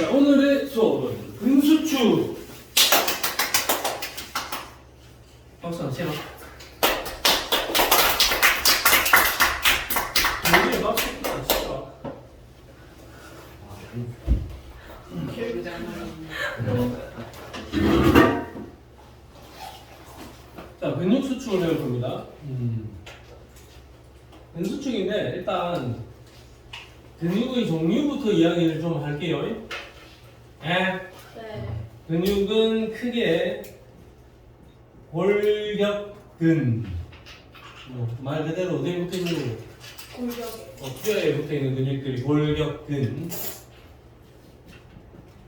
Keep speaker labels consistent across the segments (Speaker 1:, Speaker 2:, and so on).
Speaker 1: 자, 오늘의 수업은 근수축. 박수 안 치나? 여기에 박수 안 치나? 자, 근육수축을 배울 겁니다. 근수축인데 일단 근육의 종류부터 이야기를 좀 할게요.
Speaker 2: 네.
Speaker 1: 근육은 크게 골격근, 말 그대로 어디에 붙어 있는 거?
Speaker 2: 골격에.
Speaker 1: 뼈에 붙어 있는 근육들이 골격근.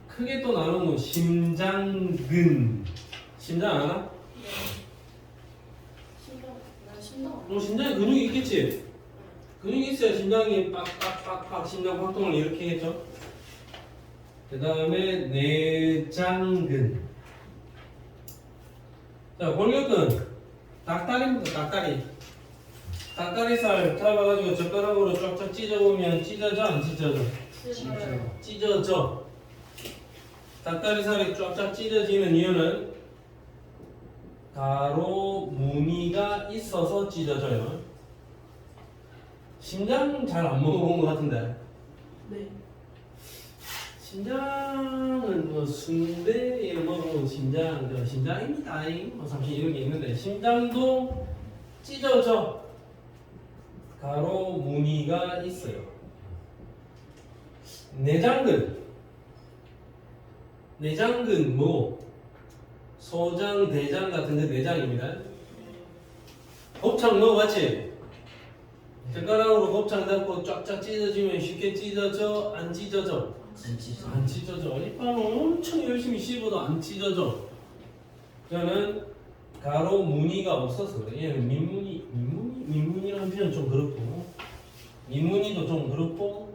Speaker 1: 크게 또 나누면 심장근. 심장 알아?
Speaker 2: 네. 심장.
Speaker 1: 심장에 근육이 있겠지? 근육이 있어야 심장이 빡빡빡빡 심장 활동을 이렇게 했죠. 그 다음에 내장근. 자, 골격근 닭다리입니다. 닭다리. 닭다리살 잡아가지고 젓가락으로 쫙쫙 찢어보면 찢어져 안 찢어져? 찢어져. 닭다리살이 쫙쫙 찢어지는 이유는 가로 무늬가 있어서 찢어져요. 심장 잘 안 먹어본 것 같은데.
Speaker 2: 네.
Speaker 1: 심장은 뭐 순대에 먹으면 심장입니다. 뭐 잠시 이런 게 있는데 심장도 찢어져. 가로 무늬가 있어요. 내장근 뭐 소장, 대장 같은 데 내장입니다. 곱창 먹어봤지? 젓가락으로 곱창 잡고 쫙쫙 찢어지면 쉽게 찢어져? 안 찢어져? 안 찢어져. 이빨 엄청 열심히 씹어도 안 찢어져. 저는 가로 무늬가 없어서 그래. 얘는 민무늬라는 표현 좀 그렇고, 민무늬도 좀 그렇고,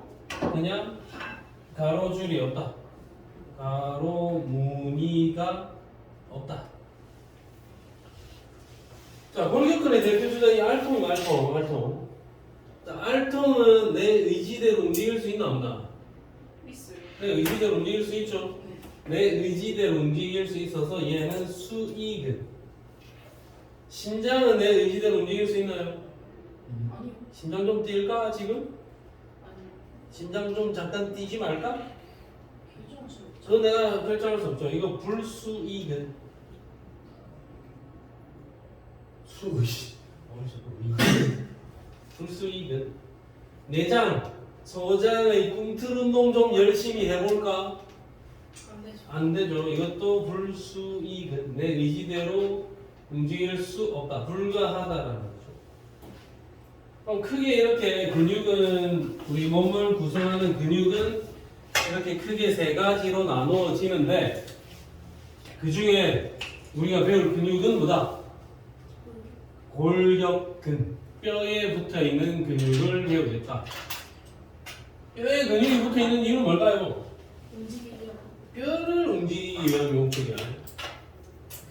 Speaker 1: 그냥 가로줄이 없다. 가로 무늬가 없다. 자, 골격근의 대표 주장이 알통이면 알통. 자, 알통은 내 의지대로 움직일 수 있나 없나?
Speaker 2: 있어요.
Speaker 1: 내 의지대로 움직일 수 있죠.
Speaker 2: 네.
Speaker 1: 내 의지대로 움직일 수 있어서 얘는 수이근. 심장은 내 의지대로 움직일 수 있나요?
Speaker 2: 아니요.
Speaker 1: 심장 좀 뛸까 지금?
Speaker 2: 아니요.
Speaker 1: 심장 좀 잠깐 뛰지 말까?
Speaker 2: 결정할 수 없죠.
Speaker 1: 그거 내가 결정할 수 없죠. 이거 불수이근. 수의식. 불수이근. 내장, 소장의 꿈틀 운동 좀 열심히 해볼까?
Speaker 2: 안 되죠.
Speaker 1: 안 되죠. 이것도 불수이근. 내 의지대로 움직일 수 없다. 불가하다라는 거죠. 그럼 크게 이렇게 근육은, 우리 몸을 구성하는 근육은 이렇게 크게 세 가지로 나누어지는데, 그 중에 우리가 배울 근육은 뭐다? 골격근. 뼈에 붙어 있는 근육을 배우겠다. 뼈에 근육이 붙어 있는 이유는 뭘까요?
Speaker 2: 움직이려고.
Speaker 1: 뼈를 움직이기 위한 목적이야.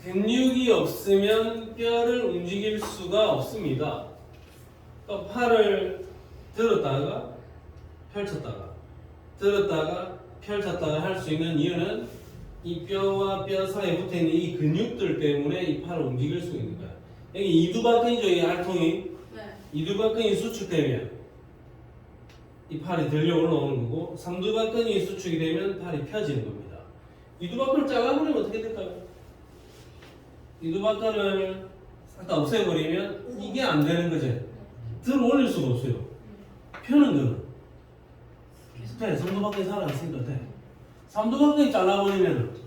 Speaker 1: 근육이 없으면 뼈를 움직일 수가 없습니다. 그러니까 팔을 들었다가 펼쳤다가 들었다가 펼쳤다가 할 수 있는 이유는 이 뼈와 뼈 사이에 붙어 있는 이 근육들 때문에 이 팔을 움직일 수 있는 거야. 여기 이두박근이죠, 이 알통이.
Speaker 2: 네.
Speaker 1: 이두박근이 수축되면 이 팔이 들려 올라오는 거고, 삼두박근이 수축이 되면 팔이 펴지는 겁니다. 이두박근을 잘라버리면 어떻게 될까요? 이두박근을 싹 다 없애버리면 이게 안 되는 거지. 들 올릴 수가 없어요. 펴는 거는 돼. 삼두박근이 살아있으니까 돼. 삼두박근이 잘라버리면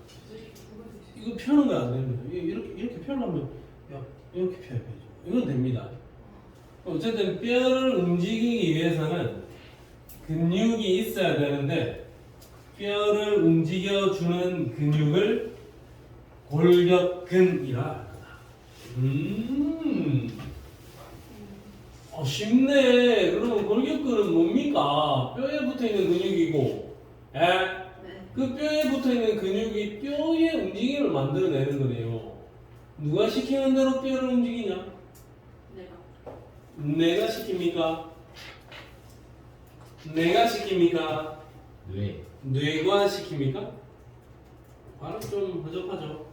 Speaker 1: 이거 펴는 거 안 되는 거예요. 이렇게 펴려면 이렇게 펴야죠. 이건 됩니다. 어쨌든 뼈를 움직이기 위해서는 근육이 있어야 되는데, 뼈를 움직여주는 근육을 골격근이라 한다. 쉽네. 그러면 골격근은 뭡니까? 뼈에 붙어 있는 근육이고,
Speaker 2: 네.
Speaker 1: 그 뼈에 붙어 있는 근육이 뼈의 움직임을 만들어내는 거네요. 누가 시키는 대로 뼈를 움직이냐?
Speaker 2: 내가.
Speaker 1: 내가 시킵니까? 내가 시킵니까?
Speaker 3: 뇌.
Speaker 1: 뇌관시킵니까? 발음 좀 허접하죠.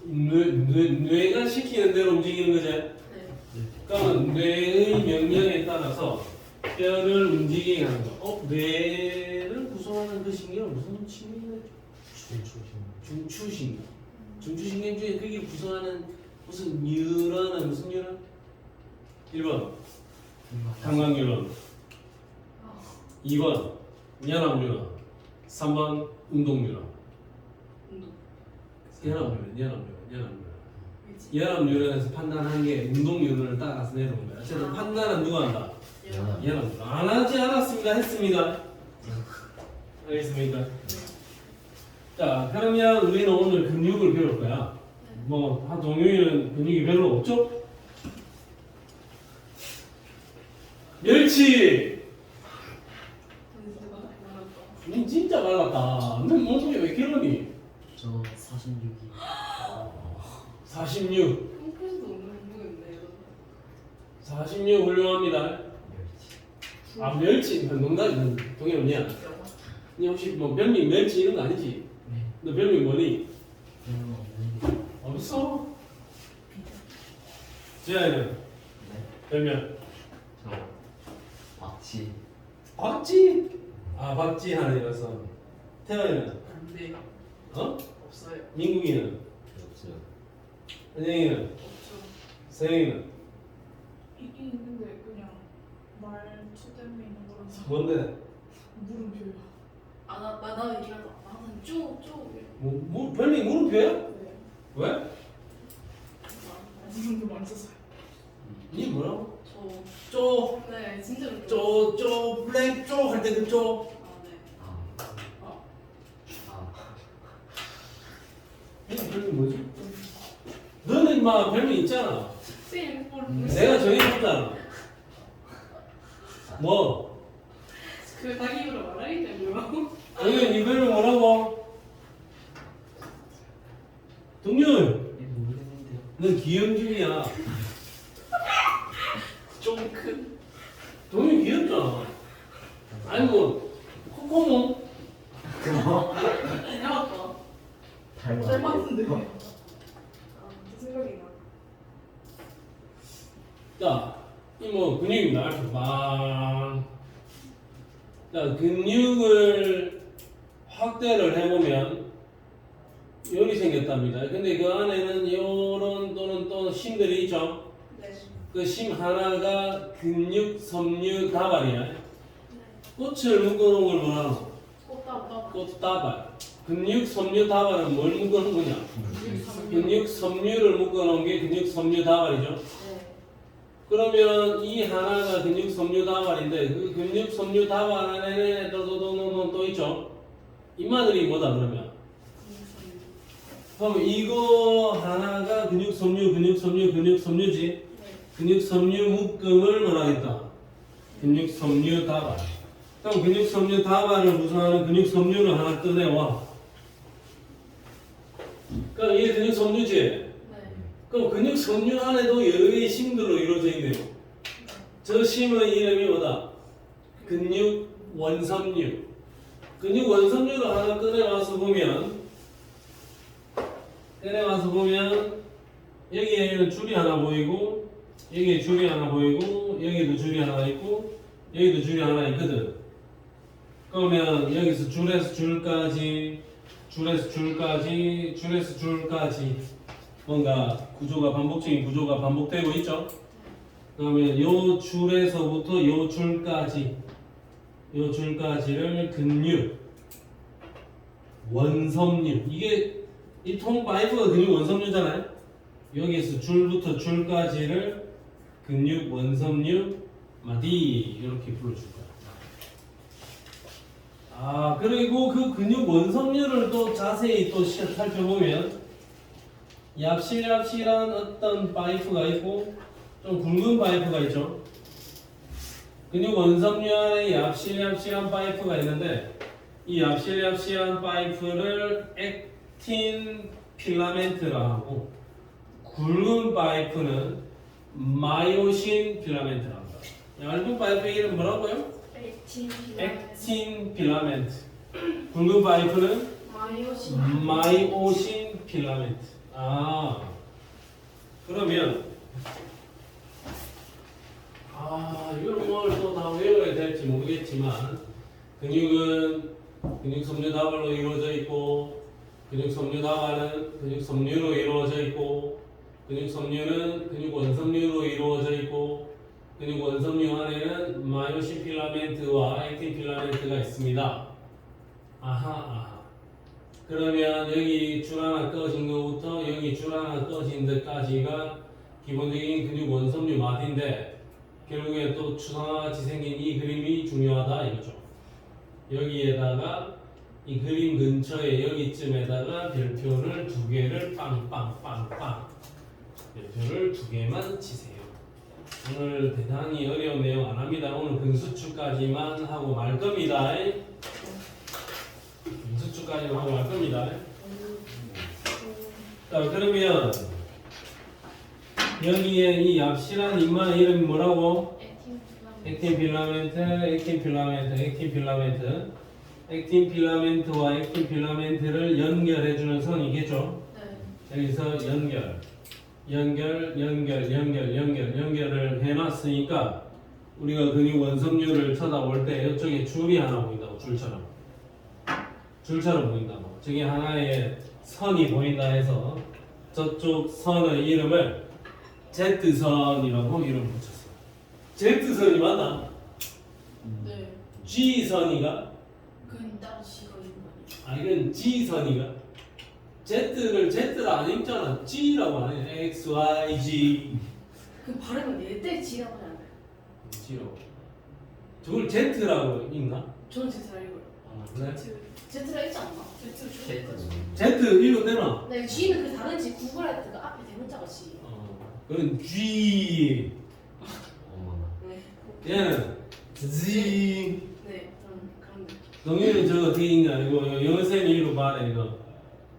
Speaker 1: 뇌가 시키는 대로 움직이는 거지.
Speaker 2: 네.
Speaker 1: 그러면 뇌의 명령에 따라서 뼈를 움직이게 하는 거. 뇌를 구성하는 그 신경은 무슨 신경이죠? 중추신경. 중추신경 중에 그게 구성하는 무슨 뉴런은 무슨 뉴런? 1번 감각뉴런, 2번 연합뉴런, 3번 운동뉴런. 연합뉴런에서 판단한 게 운동뉴런을 따라서 내려온 거야. 어쨌든 판단은 누가 한다? 연합뉴런. 안 하지 않았습니다. 했습니다. 알겠습니까? 자, 그러면 우리는 오늘 근육을 배울 거야. 뭐, 한 동요일은 근육이 별로 없죠? 멸치! 니 진짜 말랐다. 너 몸무게 왜 이러니?
Speaker 3: 저 46이
Speaker 1: 46.
Speaker 2: 콩쿠스도 모르겠네요.
Speaker 1: 46 훌륭합니다. 아, 멸치. 농담이 동현 언니야. 니 혹시 뭐 별명 멸치 이런 거 아니지?
Speaker 3: 네.
Speaker 1: 너 별명 뭐니?
Speaker 3: 별로 없는데.
Speaker 1: 없어. 지아이는
Speaker 3: 네.
Speaker 1: 별명
Speaker 3: 저 박지.
Speaker 1: 박지? 아, 박지 하나이라서. 태연이는
Speaker 2: 안 돼요.
Speaker 1: 어?
Speaker 2: 없어요.
Speaker 1: 민국이는?
Speaker 3: 없어요.
Speaker 1: 은영이는?
Speaker 2: 없죠.
Speaker 1: 세영이는?
Speaker 2: 있긴 있는데 그냥 말투 때문에 있는 거라서.
Speaker 1: 뭔데?
Speaker 2: 물음표요. 나 얘기하다. 항상 쭉.
Speaker 1: 별명 물음표야?
Speaker 2: 네.
Speaker 1: 왜?
Speaker 2: 물음표 많이 썼어요.
Speaker 1: 니 뭐라고?
Speaker 2: 저.
Speaker 1: 쪼,
Speaker 2: 네, 진짜로.
Speaker 1: 쪼, 블랙 쪼 할 때 그 쪼.
Speaker 2: 아, 네.
Speaker 1: 니 별명 뭐지? 너는 임마 별명 있잖아.
Speaker 2: 쌤,
Speaker 1: 내가 정해줬잖아. 뭐?
Speaker 2: 그 자기로 말하기 때문에.
Speaker 1: 동현 이 별명 뭐라고? 동현,
Speaker 3: 네, 모르겠는데요.
Speaker 1: 넌 기영준이야.
Speaker 2: 좀 큰.
Speaker 1: 동현 귀엽잖아. 아니 뭐 코코몽.
Speaker 2: 닮았다. 닮았는데.
Speaker 3: 닮았는데.
Speaker 2: 생각이 나.
Speaker 1: 자, 이 뭐 근육입니다. 이렇게 빵. 자, 근육을 확대를 해보면 열이 생겼답니다. 근데 그 안에는 요런 또는 또 심들이 있죠.
Speaker 2: 네.
Speaker 1: 그 심 하나가 근육 섬유 다발이야. 꽃을 묶어놓은 걸 뭐라고?
Speaker 2: 꽃다발.
Speaker 1: 꽃다발. 근육 섬유 다발은 뭘 묶어놓은 거냐? 근육 섬유를 묶어놓은 게 근육 섬유 다발이죠.
Speaker 2: 네.
Speaker 1: 그러면 이 하나가 근육 섬유 다발인데 그 근육 섬유 다발 안에는 또 있죠. 이마들이 뭐다 그러면? 그럼 이거 하나가 근육 섬유지. 근육 섬유 묶음을 뭐라겠다? 근육 섬유 다발. 그럼 근육 섬유 다발을 구성하는 근육 섬유를 하나 꺼내와. 그럼 이게 근육 섬유지.
Speaker 2: 네.
Speaker 1: 그럼 근육 섬유 안에도 여러 개의 심들로 이루어져 있네요. 저 심의 이름이 뭐다? 근육 원섬유. 근육 원섬유를 하나 꺼내와서 보면 여기에는 줄이 하나 보이고 여기에 줄이 하나 보이고 여기도 줄이 하나 있고 여기도 줄이 하나 있거든. 그러면 여기서 줄에서 줄까지 뭔가 반복적인 구조가 반복되고 있죠. 그러면 요 줄에서부터 요 줄까지를 근육 원섬유. 이게 이 통 파이프가 근육 원섬유잖아요. 여기에서 줄부터 줄까지를 근육 원섬유 마디 이렇게 불러줄 거야. 아, 그리고 그 근육 원섬유를 또 자세히 또 살펴보면 얍실얍실한 어떤 파이프가 있고 좀 굵은 파이프가 있죠. 근육 원섬유 안에 얍실얍실한 파이프가 있는데 이 얍실얍실한 파이프를 액틴 필라멘트라 하고 굵은 파이프는 마이오신 필라멘트라 합니다. 얇은 파이프 이름 뭐라고요? 액틴 필라멘트. 굵은 파이프는
Speaker 2: 마이오신.
Speaker 1: 마이오신 필라멘트. 아, 그러면 이걸 뭘 또 다 외워야 될지 모르겠지만 근육은 근육 섬유 다발로 이루어져 있고 근육 섬유 다발은 근육 섬유로 이루어져 있고 근육 섬유는 근육 원섬유로 이루어져 있고 근육 원섬유 안에는 마이오신 필라멘트와 액틴 필라멘트가 있습니다. 아하. 그러면 여기 줄 하나 꺼진 것부터 여기 줄 하나 꺼진 데까지가 기본적인 근육 원섬유 마디인데 결국에 또 추상화 같이 생긴 이 그림이 중요하다 이거죠. 여기에다가 이 그림 근처에 여기쯤에다가 별표를 2개를 빵빵빵빵 별표를 2개만 치세요. 오늘 대단히 어려운 내용 안 합니다. 오늘 근수축까지만 하고 말 겁니다. 근수축까지만 하고 말 겁니다. 자, 그러면 여기에 이 얍실한 인마의 이름이 뭐라고? 액틴 필라멘트, 액틴 필라멘트, 액틴 필라멘트. 액틴 필라멘트와 액틴 필라멘트를 연결해주는 선이겠죠?
Speaker 2: 네.
Speaker 1: 여기서 연결을 해놨으니까 우리가 근육 원섬유를 쳐다볼 때 이쪽에 줄이 하나 보인다고. 줄처럼 보인다고. 저게 하나의 선이 보인다 해서 저쪽 선의 이름을 Z선이라고 이름을 붙였어. Z선이 맞나?
Speaker 2: 네.
Speaker 1: G선이가?
Speaker 2: 그건 따로 식어 있는 거예요.
Speaker 1: 아, 이건 G선이가? Z를 Z라 안 읽잖아. G라고 안 해. X, Y, G.
Speaker 2: 그 발음을 내때 G라고 하잖아요.
Speaker 1: G라고. 저걸 Z라고 읽나?
Speaker 2: 저는 Z라 읽어요.
Speaker 1: 아, 그래?
Speaker 2: Z라 읽지 않나?
Speaker 1: Z 읽어 되나?
Speaker 2: 네, G는 그 다른지 구글할 때가 앞에 대문자가 G.
Speaker 1: 그건 G.
Speaker 2: 네.
Speaker 1: 얘는 Z.
Speaker 2: 네, 그런 느낌.
Speaker 1: 동일은 저거 어떻게 읽냐? 이거 영어쌤이 읽어 봐라 이거.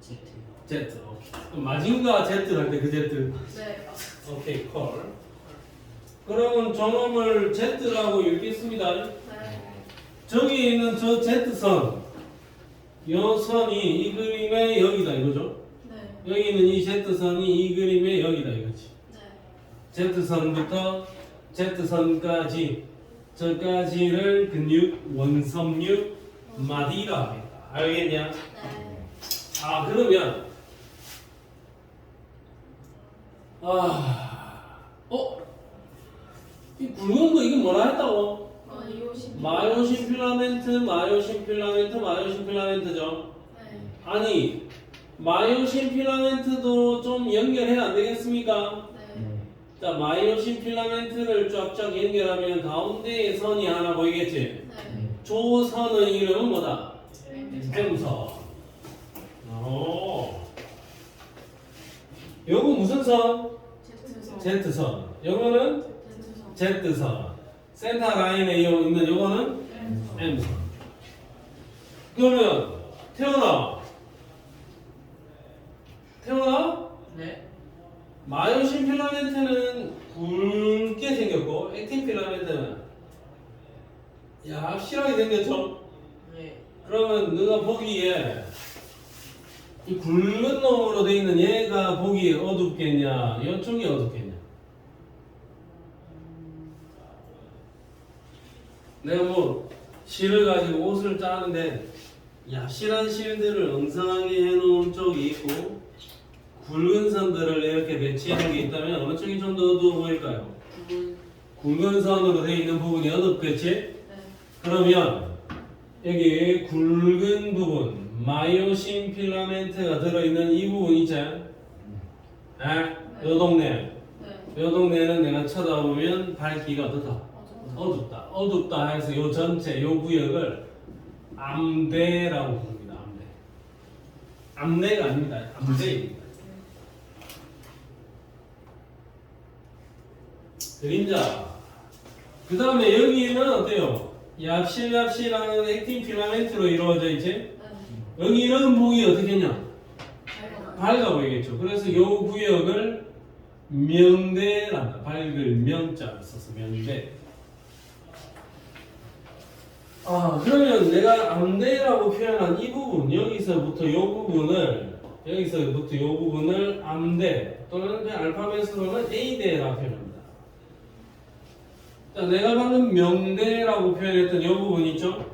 Speaker 3: Z.
Speaker 1: Z. 오케이. 마징가 Z 할 때 그 Z.
Speaker 2: 네.
Speaker 1: 오케이, 콜. 그러면 저놈을 Z라고 읽겠습니다.
Speaker 2: 네.
Speaker 1: 저기 있는 저 Z선, 요 선이 이 그림의 여기다 이거죠?
Speaker 2: 네.
Speaker 1: 여기 있는 이 Z선이 이 그림의 여기다 이거지.
Speaker 2: 네.
Speaker 1: Z선부터 Z선까지 저까지를 근육 원섬유 마디라 합니다. 알겠냐?
Speaker 2: 네.
Speaker 1: 아, 그러면 이 굵은 거 이게 뭐라 했다고? 마이오신 필라멘트죠.
Speaker 2: 네.
Speaker 1: 아니, 마이오신 필라멘트도 좀 연결해야 안 되겠습니까?
Speaker 2: 네.
Speaker 1: 자, 마이오신 필라멘트를 쫙쫙 연결하면 가운데에 선이 하나 보이겠지?
Speaker 2: 네.
Speaker 1: 조 선의 이름은 뭐다? M선. 요거 무슨 선? Z선. 요거는 Z선. 센터 라인에 있는 요거는 M선. 그러면 태어나
Speaker 3: 네.
Speaker 1: 마이오신 필라멘트는 굵게 생겼고 액틴 필라멘트는 얍실하게 생겼죠?
Speaker 3: 네.
Speaker 1: 그러면 너가 보기에 이 굵은 놈으로 돼 있는 얘가 보기에 어둡겠냐? 이쪽이 어둡겠냐? 내가 뭐 실을 가지고 옷을 짜는데 얍실한 실들을 엉성하게 해놓은 쪽이 있고 굵은 선들을 이렇게 배치해놓은 게 있다면 어느 쪽이 좀 더 어두워 보일까요? 굵은 선으로 되어 있는 부분이 어둡겠지?
Speaker 2: 네.
Speaker 1: 그러면 여기 굵은 부분 마이오신 필라멘트가 들어있는 이 부분 있지? 요 동네
Speaker 2: 네.
Speaker 1: 요 동네는 내가 쳐다보면 밝기가 어떻다? 어둡다 해서 요 전체 요 구역을 암대라고 부릅니다. 암대가 아닙니다. 암대입니다. 그림자. 그 다음에 여기는 어때요? 얍실한 액틴 필라멘트로 이루어져 있지?
Speaker 2: 네.
Speaker 1: 여기는 보기 어떻겠냐?
Speaker 2: 밝아요.
Speaker 1: 밝아 보이겠죠. 그래서 요 구역을 명대란다. 밝을 명자를 써서 명대. 그러면 내가 암대라고 표현한 이 부분, 여기서부터 이 부분을 암대 또는 그냥 알파벳으로는 A대라고 표현합니다. 자, 내가 방금 명대라고 표현했던 이 부분 있죠?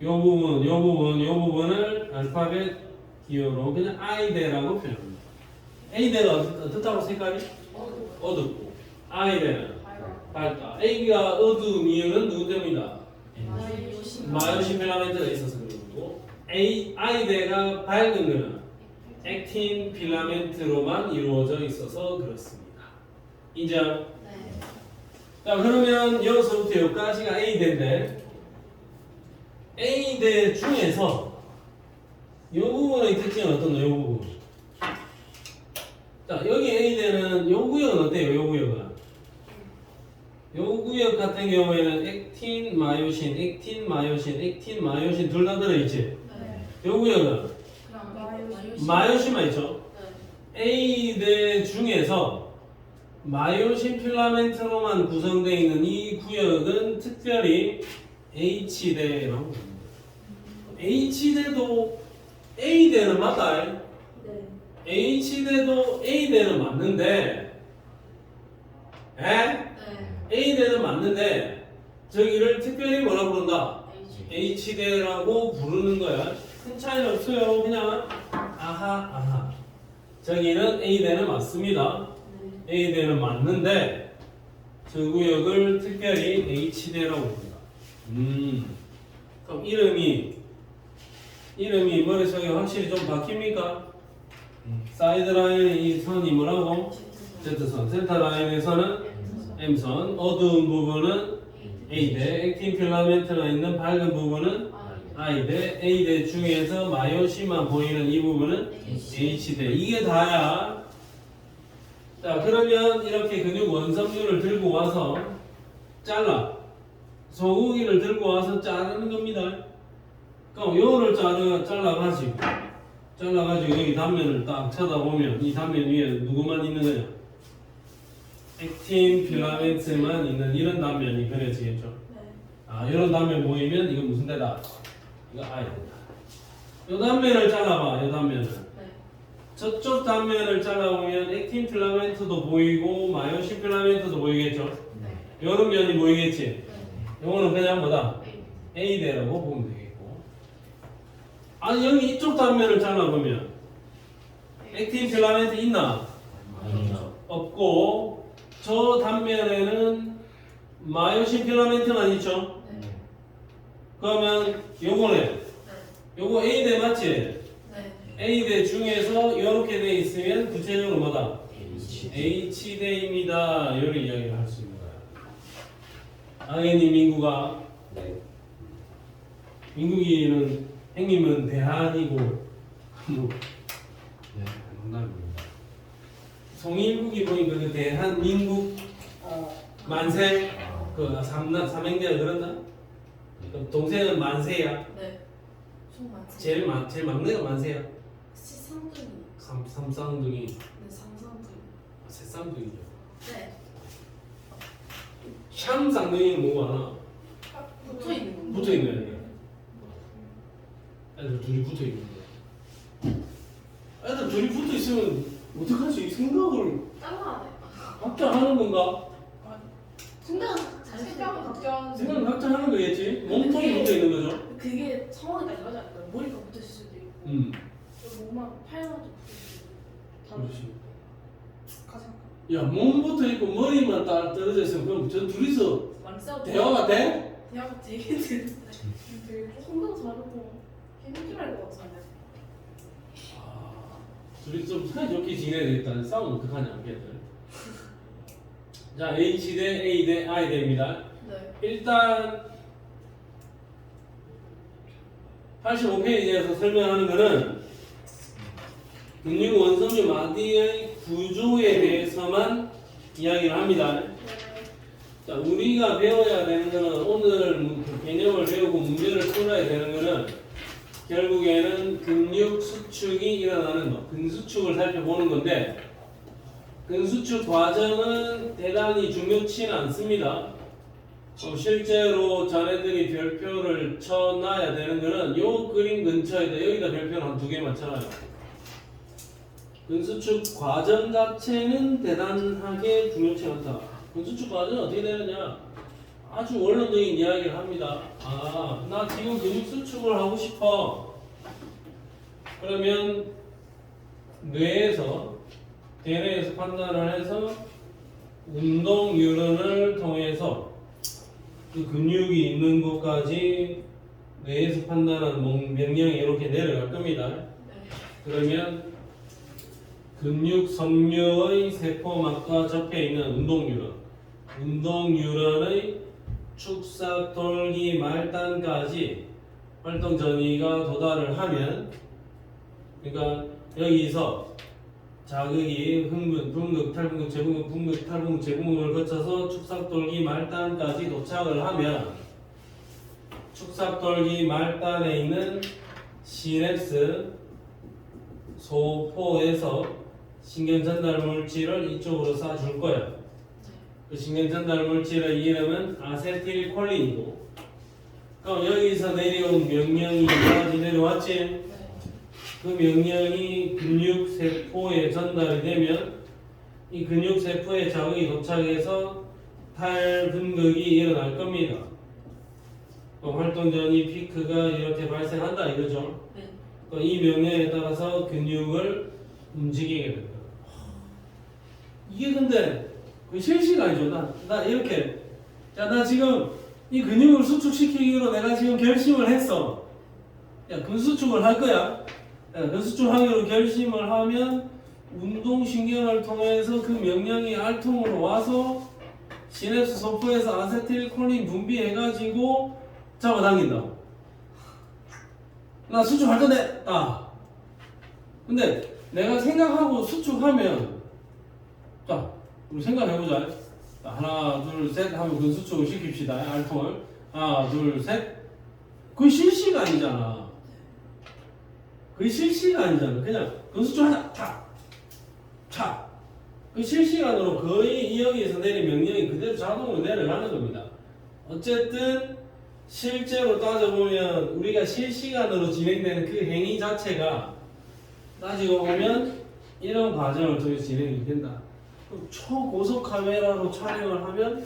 Speaker 1: 이 부분을 알파벳 기호로 그냥 I대라고 표현합니다. A대가 어떻다고 색깔이? 어둡고 I대는 밝다. A가 어두운 이유는 누구 때문이다? 마요신 필라멘트가 있어서 그렇고 I대가 밝은 거는 액틴 필라멘트로만 이루어져 있어서 그렇습니다. 인정? 자, 그러면 여기서부터 여기까지가 A대인데 A대 중에서 이 부분의 특징은 어떤 거? 이 부분. 자, 여기 A대는 이 구역은 어때요? 이 구역은? 이 구역 같은 경우에는 액틴, 마요신 둘 다 들어있지? 이 구역은 마요신만 있죠? A대 중에서 마요신 필라멘트로만 구성되어 있는 이 구역은 특별히 H대라고 합니다. H대도 A대는 맞다. H대도 A대는 맞는데 A대는 맞는데 저기를 특별히 뭐라 부른다? H대라고 부르는 거야. 큰 차이는 없어요. 그냥 아하 저기는 A대는 맞습니다. A대는 맞는데 저 구역을 특별히 H대라고 부른다. 그럼 이름이 머릿속에 확실히 좀 바뀝니까? 사이드 라인의 이 선이 뭐라고? Z선. 센터 라인에서는 M선. 어두운 부분은 A대. 액틴 필라멘트가 있는 밝은 부분은 I대. A대 중에서 마요시만 보이는 이 부분은 H대. 이게 다야. 자, 그러면 이렇게 근육 원섬유를 들고 와서 잘라. 소고기를 들고 와서 자르는 겁니다. 그럼 요를 잘라가지고 여기 단면을 딱 쳐다보면 이 단면 위에 누구만 있는 거냐? 액틴 필라멘트만 있는 이런 단면이 그려지겠죠? 이런 단면 보이면 이건 무슨 데다? 이거 I대다. 요 단면을 잘라봐. 요 단면을. 저쪽 단면을 잘라보면 액틴 필라멘트도 보이고 마요신 필라멘트도 보이겠죠? 요런 면이 보이겠지? 요거는 그냥 뭐다? A대라고 보면 되겠고. 아니 여기 이쪽 단면을 잘라보면 액틴 필라멘트 있나? 없고 저 단면에는 마요신 필라멘트만 있죠? 그러면 요거네. 요거 A대 맞지? A대 중에서 이렇게 돼 있으면 구체적으로 뭐다? H대입니다. 이런 이야기를 할 수 있는 거야. 당연히 민구가 민국이는 형님은 대한이고 농담입니다. 송일국이 보니까 그 대한민국 만세 그 삼행제가 그런다? 그럼 동생은 만세야. 제일 막내가 만세야. 삼쌍둥이. 새쌍둥이죠. 쌍둥이는 뭐가 하나? 붙어있는 애들. 애들 둘이 붙어있는 거야. 애들 둘이 붙어있으면 어떡하지? 이 생각을 각자 하는 건가? 생각은 각자 하는 거겠지? 몸통이 붙어있는 거죠?
Speaker 2: 그게 상황에까지 가지 않을까요? 머리가 붙었을 수도 있고 몸만 팔만 좀 붙었을 수도 있고
Speaker 1: 그렇지.
Speaker 2: 가장
Speaker 1: 야, 몸 붙어있고 머리만 딱 떨어져 있으면 그럼 저 둘이서
Speaker 2: 많이 싸우고
Speaker 1: 대화가 돼?
Speaker 2: 대화가 되게 되는데 되게 성도 다르고 힘들할 것 같은데
Speaker 1: 둘이 좀 사이좋게 지내야 되겠다. 싸우면 어떡하냐, 걔들. 자, H대, A대, I대입니다. 일단 85페이지에서 설명하는 것은 근육 원섬유 마디의 구조에 대해서만 이야기를 합니다. 자, 우리가 배워야 되는 것은 오늘 개념을 배우고 문제를 풀어야 되는 것은 결국에는 근육 수축이 일어나는 것, 근수축을 살펴보는 건데 근수축 과정은 대단히 중요치는 않습니다. 실제로 자네들이 별표를 쳐놔야 되는 거는 요 그림 근처에다 여기다 별표를 한 2개 맞춰놔요. 근수축 과정 자체는 대단하게 중요치 않다. 근수축 과정은 어떻게 되느냐? 아주 원론적인 이야기를 합니다. 아, 나 지금 근육 수축을 하고 싶어. 그러면 뇌에서 대뇌에서 판단을 해서 운동 유런을 통해서 그 근육이 있는 곳까지 뇌에서 판단한 명령이 이렇게 내려갈 겁니다. 그러면 근육 섬유의 세포막과 접해 있는 운동 유런의 축삭 돌기 말단까지 활동 전이가 도달을 하면, 그러니까 여기서 자극이 흥분, 분극, 탈분극, 재분극, 분극, 탈분극, 재분극을 거쳐서 축삭돌기 말단까지 도착을 하면 축삭돌기 말단에 있는 시냅스 소포에서 신경 전달 물질을 이쪽으로 쏴줄 거야. 그 신경 전달 물질의 이름은 아세틸콜린이고, 그럼 여기서 내려온 명령이 여기까지 내려왔지? 그 명령이 근육세포에 전달이 되면 이 근육세포에 자극이 도착해서 탈분극이 일어날 겁니다. 활동 전이 피크가 이렇게 발생한다 이거죠. 이 명령에 따라서 근육을 움직이게 됩니다. 이게 근데 실시간이죠. 나 이렇게, 자, 나 지금 이 근육을 수축시키기로 내가 지금 결심을 했어. 야, 근수축을 할 거야. 근수축하기로 결심을 하면 운동신경을 통해서 그 명령이 알통으로 와서 시냅스 소포에서 아세틸콜린 분비해가지고 잡아당긴다고. 나 수축할 건데, 근데 내가 생각하고 수축하면, 자, 우리 생각해보자. 자, 하나, 둘, 셋 하면 근수축을 시킵시다. 알통을. 하나, 둘, 셋. 그게 실시간이잖아. 그게 실시간이잖아. 그냥 근수축 하자. 탁. 그 실시간으로 거의 여기에서 내린 명령이 그대로 자동으로 내려가는 겁니다. 어쨌든 실제로 따져보면 우리가 실시간으로 진행되는 그 행위 자체가 따지고 보면 이런 과정을 통해서 진행이 된다. 그럼 초고속 카메라로 촬영을 하면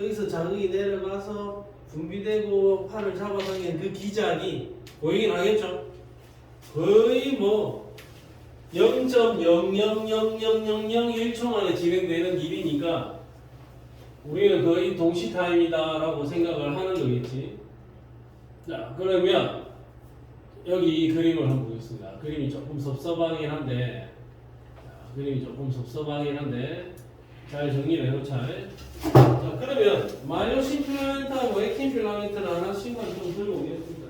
Speaker 1: 여기서 자극이 내려가서 분비되고 팔을 잡아당기는 그 기작이 보이긴 하겠죠. 거의 뭐 0.0000001초 만에 진행되는 일이니까 우리는 거의 동시 타임이다라고 생각을 하는 거겠지. 자, 그러면 여기 이 그림을 한번 보겠습니다. 그림이 조금 섭섭하긴 한데, 잘 정리를 해놓자. 자, 그러면 마이오신 필라멘트하고 액틴 필라멘트를 하나씩만 좀 들고 오겠습니다.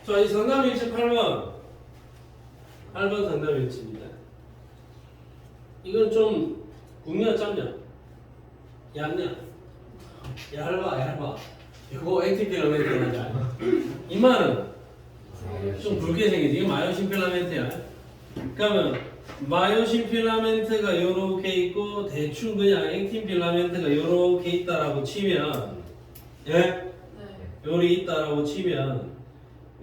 Speaker 1: 자, 이 상담일지 8번 상담일지입니다. 이건 좀 굵냐 짧냐? 얇냐? 얇아. 이거 액틴 필라멘트 하자. 이마는 좀 굵게 생기지. 이게 마이오신 필라멘트야. 그러면 마이오신 필라멘트가 요렇게 있고 대충 그냥 액틴 필라멘트가 요렇게 있다라고 치면, 예? 요리 있다라고 치면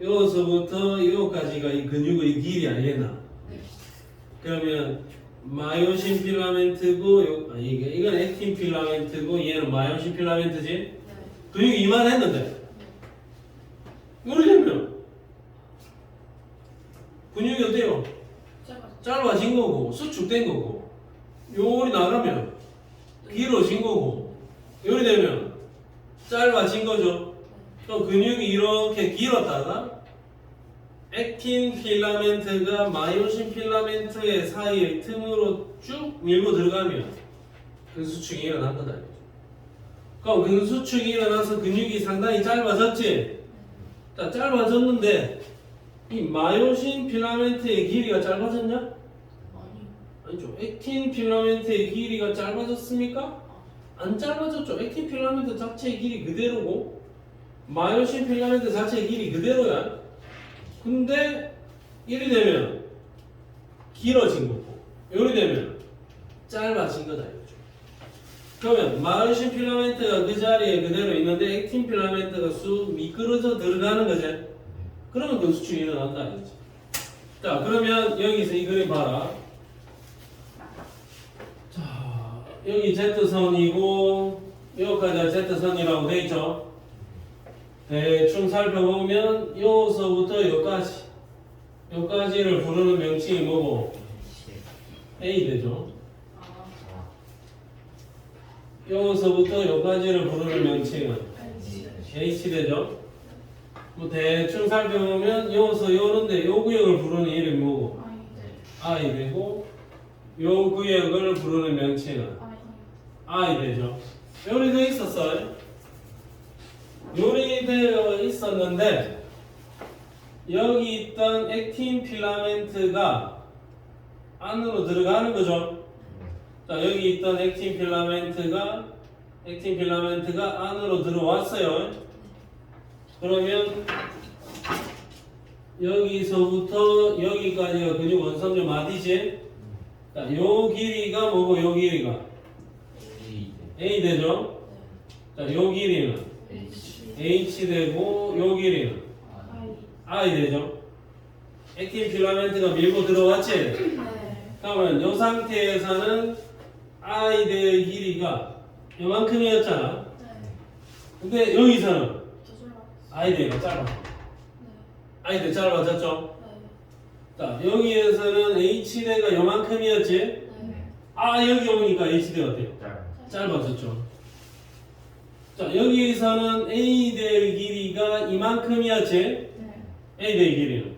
Speaker 1: 여기서부터 여기까지가 이 근육의 길이 아니겠나? 그러면 마이오신 필라멘트고 이건 액틴 필라멘트고 얘는 마이오신 필라멘트지? 근육이 이만했는데 이러려면 근육이 어때요? 짧아진 거고 수축된 거고, 요리 나가면 길어진 거고, 요리 되면 짧아진 거죠. 또 근육이 이렇게 길었다가 액틴 필라멘트가 마이오신 필라멘트의 사이의 틈으로 쭉 밀고 들어가면 근수축이 일어난 거다. 그럼 근수축이 일어나서 근육이 상당히 짧아졌지? 자, 짧아졌는데 이 마이오신 필라멘트의 길이가 짧아졌냐? 아니죠. 액틴 필라멘트의 길이가 짧아졌습니까? 안 짧아졌죠. 액틴 필라멘트 자체의 길이 그대로고 마이오신 필라멘트 자체의 길이 그대로야. 근데 이리 되면 길어진 거고 요리 되면 짧아진 거다 이거죠. 그러면 마이오신 필라멘트가 그 자리에 그대로 있는데 액틴 필라멘트가 쑥 미끄러져 들어가는 거지. 그러면 그 수축이 일어난다 이거지. 자 그러면 여기서 이 그림 봐라. 자 여기 Z선이고 여기까지가 Z선이라고 돼 있죠. 대충 살펴보면 요서부터 여기까지를 부르는 명칭이 뭐고? A 되죠. 여기서부터 여기까지를 부르는 명칭은 H 되죠. 뭐 대충 살펴보면 여기서 요런데 요 구역을 부르는 이름이 뭐고? I 되고 요 구역을 부르는 명칭은 I 되죠. 요리 되어 있었어요. 요리 되어 있었는데 여기 있던 액틴 필라멘트가 안으로 들어가는 거죠. 자 여기 있던 액틴 필라멘트가 안으로 들어왔어요. 그러면 여기서부터 여기까지가 근육 원섬유 마디지. 자 요 길이가 뭐고 요 길이가 A 되죠. 자 요 길이는 H 되고 요 길이는 I 되죠. 액틴 필라멘트가 밀고 들어왔지. 그러면 이 상태에서는 I대의 길이가 요만큼이었잖아. 근데 여기서는 I대가 짧아. I대 짧아졌죠? 자, 여기에서는 H대가 요만큼이었지? 아, 여기 오니까 H대가 어때요? 짧아졌죠. 자, 여기에서는 A대의 길이가 이만큼이었지? A대의 길이는?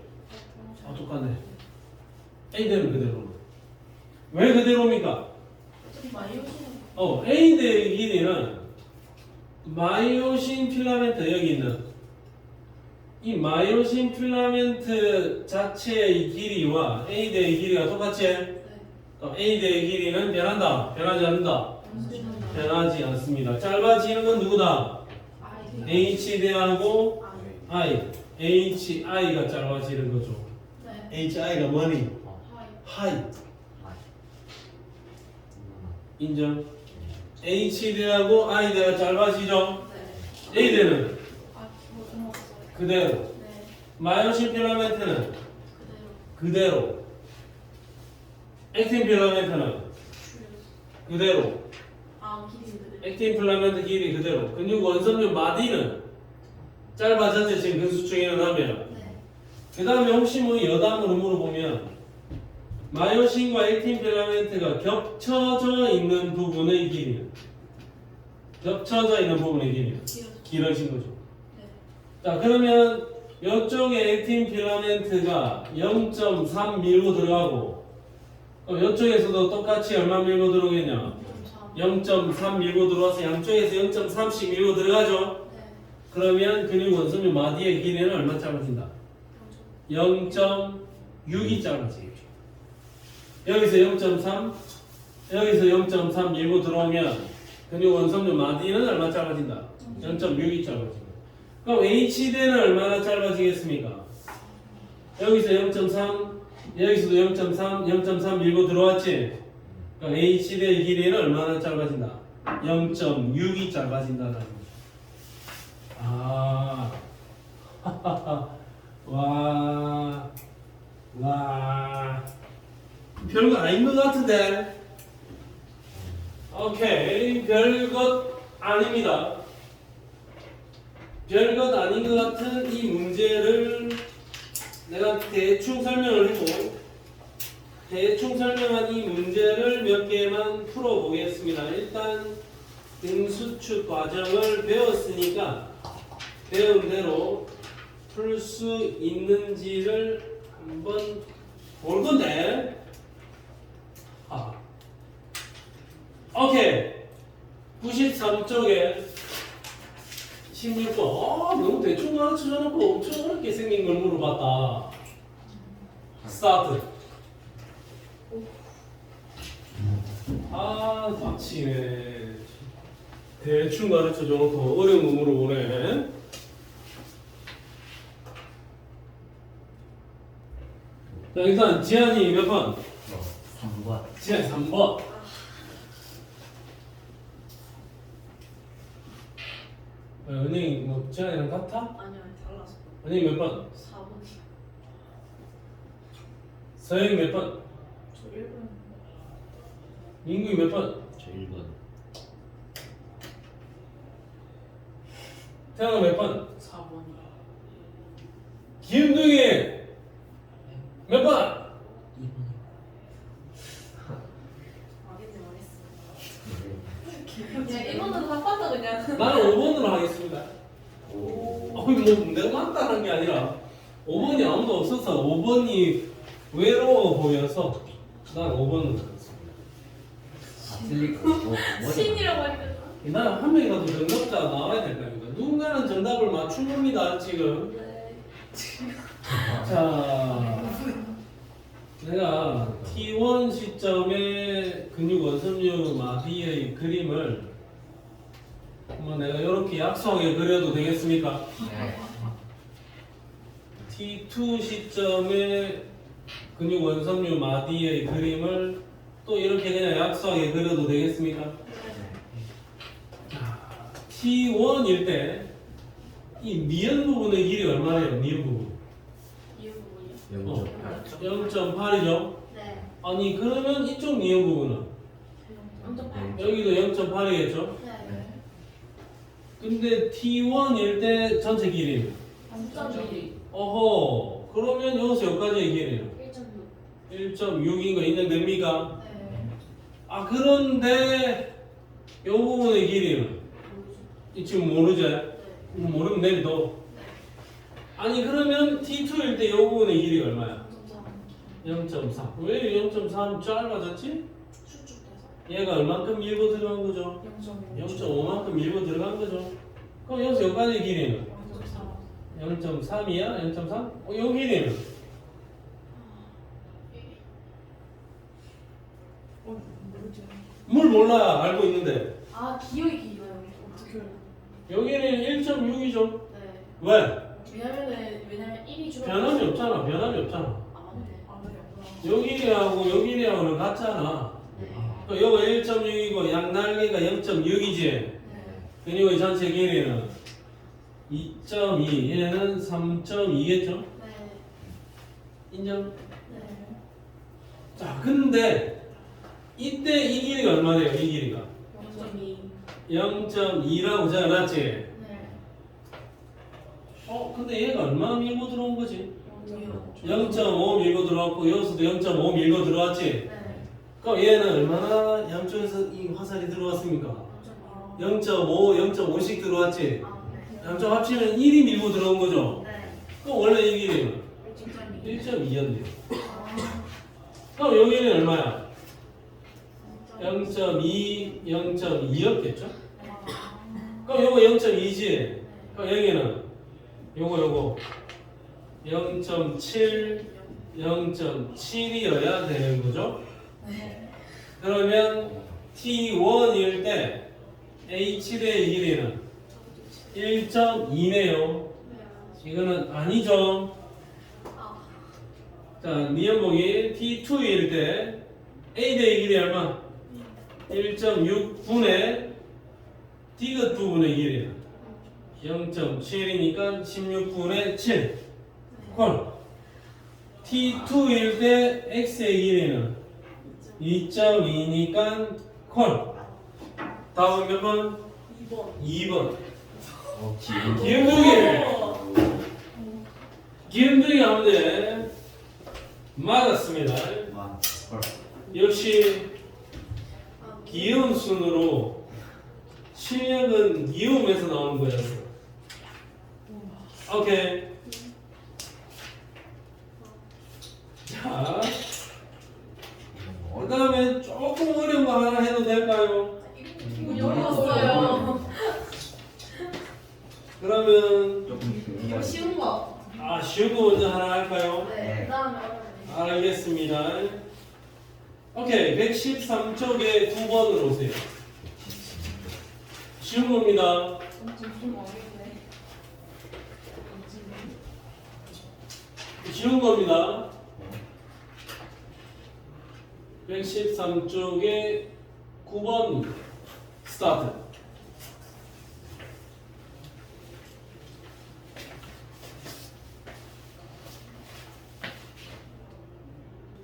Speaker 1: 아, 똑같네. A대는 그대로. 왜 그대로입니까? A대의 길이는 마이오신 필라멘트 여기 있는 이 마이오신 필라멘트 자체의 길이와 A대의 길이가 똑같지? A대의 길이는 변한다? 변하지 않는다? 변하지 않습니다. 짧아지는 건 누구다? H대하고 I. HI가 짧아지는 거죠. HI가 뭐니? 하이. 인정? H대하고 I대가 짧아지죠? A대는 그대로. 마이오신 필라멘트는 그대로. 액틴 필라멘트는 그대로. 액틴 필라멘트 길이 그대로. 근육 원섬유 마디는 짧아졌지 지금 근수축이 일어나면. 그 다음에 혹시 뭐 여담으로 물어보면 마이오신과 액틴 필라멘트가 겹쳐져 있는 부분의 길이는 겹쳐져 있는 부분의 길이는 길어진 거죠. 자 그러면 이쪽에 액틴 필라멘트가 0.3 밀고 들어가고 이쪽에서도 똑같이 얼마 밀고 들어오겠냐? 0.3 밀고 들어와서 양쪽에서 0.3씩 밀고 들어가죠? 그러면 근육 원섬유 마디의 길이는 얼마 짧아진다? 0.6이 짧아지겠죠. 여기서 0.3, 여기서 0.3 밀고 들어오면 근육 원섬유 마디는 얼마 짧아진다? 0.6이 짧아진다. 그럼 H대는 얼마나 짧아지겠습니까? 여기서 0.3, 여기서도 0.3, 0.3 밀고 들어왔지? 그럼 H대의 길이는 얼마나 짧아진다? 0.6이 짧아진다는 거죠. 아, 와, 별거 아닌 것 같은데? 오케이, 별것 아닙니다. 별것 아닌 것 같은 이 문제를 내가 대충 설명을 했고 대충 설명한 이 문제를 몇 개만 풀어보겠습니다. 일단 등수축 과정을 배웠으니까 배운 대로 풀 수 있는지를 한번 볼 건데 오케이 93쪽에 16번 너무 대충 가르쳐줘놓고 엄청 어렵게 생긴 걸 물어봤다. 스타트. 빡치네. 대충 가르쳐줘놓고 어려운 거 물어보네. 자, 일단 지한이 몇 번?
Speaker 3: 3번.
Speaker 1: 지한 3번. 은행이 뭐 지한이랑 같아?
Speaker 2: 아니요 달라서.
Speaker 1: 은행이 몇 번?
Speaker 2: 4번이.
Speaker 1: 서영이 몇 번?
Speaker 2: 저 1번.
Speaker 1: 민국이 몇 번?
Speaker 3: 저 1번.
Speaker 1: 태영아 몇 번?
Speaker 3: 4번이요.
Speaker 1: 김둥이 몇 번?
Speaker 3: 2번.
Speaker 2: 알겠네 알겠어. 그냥 1번으로 바꿨다 그냥.
Speaker 1: 나는 5번으로 하겠습니다. 아니 뭐 내가 맞다는 게 아니라 5번이 아무도 없어서 5번이 외로워 보여서 난 5번으로 하겠습니다.
Speaker 3: 틀릴 거 없고.
Speaker 2: 신이라고 하니까.
Speaker 1: 나는 한 명이라도 정답자 나와야 될 거 아닙니까? 누군가는 정답을 맞춘 겁니다 지금.
Speaker 2: 네.
Speaker 1: 자, 내가 T1 시점의 근육 원섬유 마디의 그림을 한번 내가 이렇게 약소하게 그려도 되겠습니까?
Speaker 3: 네.
Speaker 1: T2 시점의 근육 원섬유 마디의 그림을 또 이렇게 그냥 약소하게 그려도 되겠습니까? T1일 때 이 니은 부분의 길이 얼마예요? 니은 부분
Speaker 2: 이유 부분이요?
Speaker 1: 0.8이죠?
Speaker 2: 네.
Speaker 1: 아니 그러면 이쪽 니은 부분은
Speaker 2: 0.8.
Speaker 1: 여기도 0.8이겠죠?
Speaker 2: 네.
Speaker 1: 근데 T1일 때 전체 길이는
Speaker 2: 3.2.
Speaker 1: 어허 그러면 여기서 여기까지의 길이는
Speaker 2: 1.6.
Speaker 1: 1.6인 거 인정됩니까?
Speaker 2: 네.
Speaker 1: 아 그런데 이 부분의 길이는
Speaker 2: 모르죠.
Speaker 1: 이 지금 모르지?
Speaker 2: 네.
Speaker 1: 모르면 내려둬. 아니 그러면 T2일 때 이 부분의 길이가 얼마야? 0.3. 왜 0.3 짧아졌지?
Speaker 2: 수축돼서.
Speaker 1: 얘가 얼만큼 밀고 들어간 거죠?
Speaker 2: 0.5.
Speaker 1: 0.5만큼 밀고 들어간 거죠. 그럼 여기서 여기까지의 길이는
Speaker 2: 0.4.
Speaker 1: 0.3이야? 0.3? 이 길이는
Speaker 2: 모르죠.
Speaker 1: 뭘 몰라 알고 있는데
Speaker 2: 아 기억이 길어요. 어떻게 알아요?
Speaker 1: 여기는 1.6이죠.
Speaker 2: 네.
Speaker 1: 왜?
Speaker 2: 왜냐면 1이 줄어.
Speaker 1: 변함이 없잖아. 변함이 없잖아.
Speaker 2: 아 맞네. 아 맞네.
Speaker 1: 여기하고 여기하고는 같잖아.
Speaker 2: 네.
Speaker 1: 요거 1.6이고 양날개가 0.6이지.
Speaker 2: 네.
Speaker 1: 근육의 전체 길이는 2.2. 얘는 3.2겠죠?
Speaker 2: 네.
Speaker 1: 인정?
Speaker 2: 네.
Speaker 1: 자, 근데 이때 이 길이가 얼마래요? 이 길이가
Speaker 2: 0.2.
Speaker 1: 0.2라고 적어놨지.
Speaker 2: 네.
Speaker 1: 근데 얘가 얼마 밀고 들어온 거지?
Speaker 2: 0.2.
Speaker 1: 0.5 밀고 들어왔고 여기서도 0.5 밀고 들어왔지.
Speaker 2: 네.
Speaker 1: 그럼 얘는 얼마나 양쪽에서 이 화살이 들어왔습니까? 0.5, 0.5씩 들어왔지.
Speaker 2: 아 네.
Speaker 1: 양쪽 합치면 1이 밀고 들어온 거죠.
Speaker 2: 네.
Speaker 1: 그럼 원래 이 길이는
Speaker 2: 1.2.
Speaker 1: 1.2였네요.
Speaker 2: 아.
Speaker 1: 그럼 여기는 얼마야? 0.2, 0.2였겠죠? 그럼 요거 0.2지. 그럼 여기는 요거 0.7, 0.7이어야 되는 거죠?
Speaker 2: 네.
Speaker 1: 그러면 T1일 때 H 대 길이는 1.2네요. 이거는 아니죠.
Speaker 2: 아.
Speaker 1: 자, 니은보기 T2일 때 A 대 길이 얼마? 1.6분의 디귿 부분의 길이는 0.7이니까 16분의 7. 콜. T2일 때 X의 길이는 2.2니까 콜. 다음 몇 번?
Speaker 2: 2번.
Speaker 1: 2번.
Speaker 3: 기운.
Speaker 1: 기운둥이. 기운둥이 하면 돼. 맞았습니다. 역시 기운 순으로 실력은 기움에서 나오는 거였어. 오케이. 자, 그 다음에 조금 어려운 거 하나 해도 될까요?
Speaker 2: 이거 어려웠어요.
Speaker 1: 그러면
Speaker 2: 이거 쉬운 거.
Speaker 1: 쉬운 거 먼저 하나 할까요?
Speaker 2: 네. 그다음에 어려운
Speaker 1: 알겠습니다. 오케이, 113쪽에 9번으로 오세요. 쉬운 겁니다.
Speaker 2: 좀 어렵네.
Speaker 1: 쉬운 겁니다. 113쪽에 9번 스타트.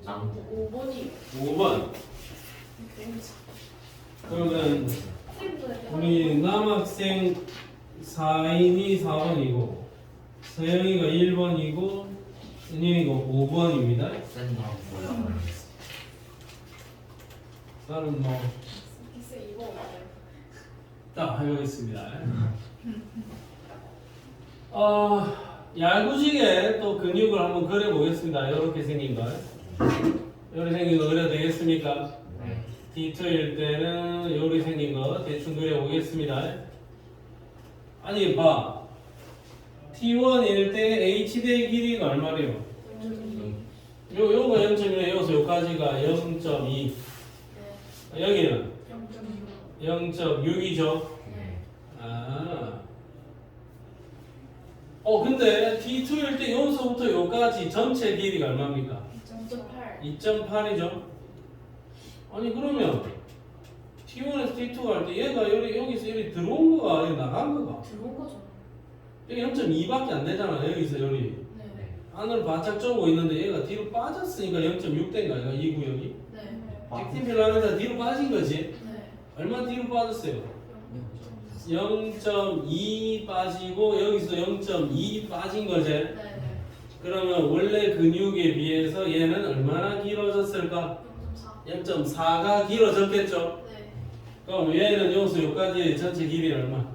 Speaker 3: 남
Speaker 2: 5번이
Speaker 1: 5번. 그러면 우리 남학생 4인이 4번이고 서영이가 1번이고 은영이가 5번입니다.
Speaker 3: 쌤이랑 몰라.
Speaker 1: 나는 뭐
Speaker 2: 기세 2번 맞아요.
Speaker 1: 딱 해보겠습니다. 얄구지게 또 근육을 한번 그려보겠습니다. 이렇게 생긴 걸. 이렇게 생긴 거 그려도 되겠습니까?
Speaker 3: 네.
Speaker 1: D2일 때는 이렇게 생긴 거 대충 그려보겠습니다. 아니 봐. T1일 때 H대의 길이가 얼마래요? 요거 0.1에 여기서 요까지가 0.2.
Speaker 2: 네.
Speaker 1: 여기는
Speaker 2: 0.6.
Speaker 1: 0.6이죠.
Speaker 3: 네.
Speaker 1: 아. 근데 D2일 때 여기서부터 요까지 전체 길이가 얼마입니까?
Speaker 2: 2.8.
Speaker 1: 2.8이죠. 아니 그러면 T1에서 T2가 할 때 얘가 여기서 여기 들어온 거가 여기 나간 거가
Speaker 2: 들어온 거죠.
Speaker 1: 여기 0.2밖에 안 되잖아. 여기서 여기
Speaker 2: 네.
Speaker 3: 네.
Speaker 1: 안으로 바짝 쪼고 있는데 얘가 뒤로 빠졌으니까 0.6 된 거야. 이 구역이.
Speaker 2: 네.
Speaker 1: 액틴 필라멘트가 뒤로 빠진 거지.
Speaker 2: 네.
Speaker 1: 얼마 뒤로 빠졌어요? 0.2 빠지고 여기서 0.2 빠진 거지.
Speaker 2: 네.
Speaker 1: 그러면 원래 근육에 비해서 얘는 얼마나 길어졌을까?
Speaker 2: 0.4.
Speaker 1: 0.4가 길어졌겠죠?
Speaker 2: 네.
Speaker 1: 그럼 얘는 여기서 여기까지 전체 길이 얼마?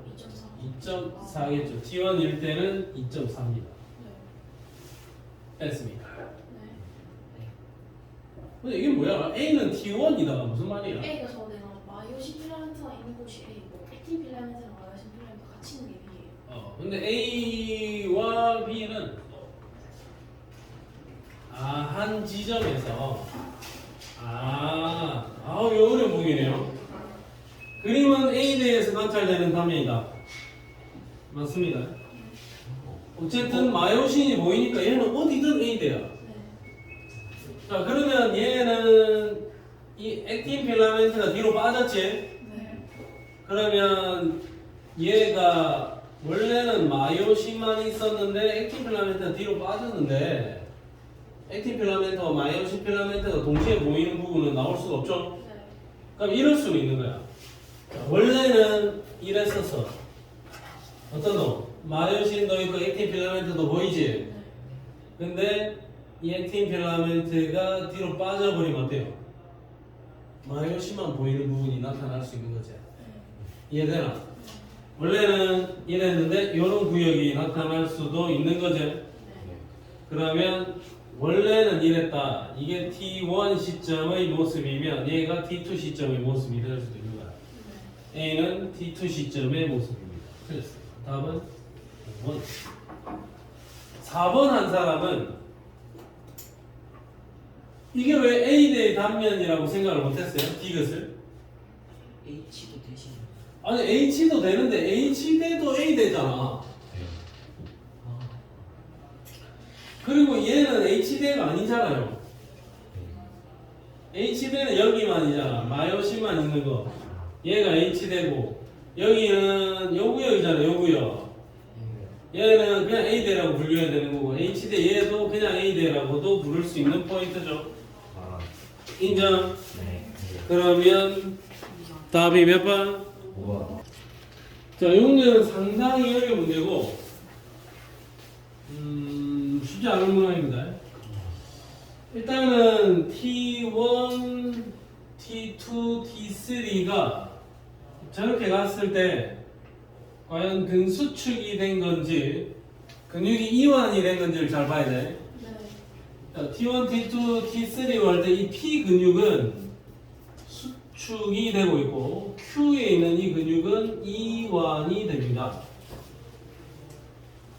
Speaker 2: 2.4.
Speaker 1: 2.4겠죠. T1일 때는 2.4입니다.
Speaker 2: 네.
Speaker 1: 됐습니까?
Speaker 2: 네.
Speaker 1: 근데 이게 뭐야? A는 T1이다. 무슨 말이야?
Speaker 2: A가 저 내가 마이오신 필라멘트가 있는 곳이 A고 액틴 필라멘트랑 마이오신 필라멘트 같이 있는 게 B예요.
Speaker 1: 근데 A와 B는 한 지점에서 이거 어려운 부분이네요. 그림은 A대에서 관찰되는 단면이다. 맞습니다. 어쨌든 마요신이 보이니까 얘는 어디든 A대야.
Speaker 2: 네.
Speaker 1: 자, 그러면 얘는 이 액틴 필라멘트가 뒤로 빠졌지?
Speaker 2: 네.
Speaker 1: 그러면 얘가 원래는 마요신만 있었는데 액틴 필라멘트가 뒤로 빠졌는데 액틴 필라멘트와 마요신 필라멘트가 동시에 보이는 부분은 나올 수가 없죠?
Speaker 2: 네.
Speaker 1: 그럼 이럴 수는 있는 거야. 자, 원래는 이랬었어. 어떤 놈? 마요신도 있고 액틴 필라멘트도 보이지?
Speaker 2: 네.
Speaker 1: 근데 이 액틴 필라멘트가 뒤로 빠져버리면 어때요? 마요신만 보이는 부분이 나타날 수 있는 거지. 이해되나? 원래는 이랬는데 이런 구역이 나타날 수도 있는 거지.
Speaker 2: 네.
Speaker 1: 그러면 원래는 이랬다. 이게 T1 시점의 모습이면 얘가 T2 시점의 모습이 될 수도 있는 거야. A는 T2 시점의 모습입니다. 틀렸어요. 답은 5번. 4번 한 사람은 이게 왜 A대의 단면이라고 생각을 못했어요? 디귿을?
Speaker 3: H도 대신.
Speaker 1: 아니 H도 되는데 H대도 A대잖아. 그리고 얘는 H대가 아니잖아요. H대는 여기만이잖아. 마요시만 있는 거. 얘가 H대고 여기는 요 구역이잖아. 요 구역. 얘는 그냥 A대라고 분류해야 되는 거고 H대 얘도 그냥 A대라고도 부를 수 있는 포인트죠. 인정?
Speaker 3: 네.
Speaker 1: 그러면 답이 몇 번?
Speaker 3: 5번.
Speaker 1: 자, 이 문제는 상당히 어려운 문제고 쉽지 않은 문항입니다. 일단은 T1, T2, T3가 저렇게 갔을 때 과연 근수축이 된 건지 근육이 이완이 된 건지를 잘 봐야 돼.
Speaker 2: 네.
Speaker 1: 자, T1, T2, T3로 할 때 이 P 근육은 수축이 되고 있고 Q에 있는 이 근육은 이완이 됩니다.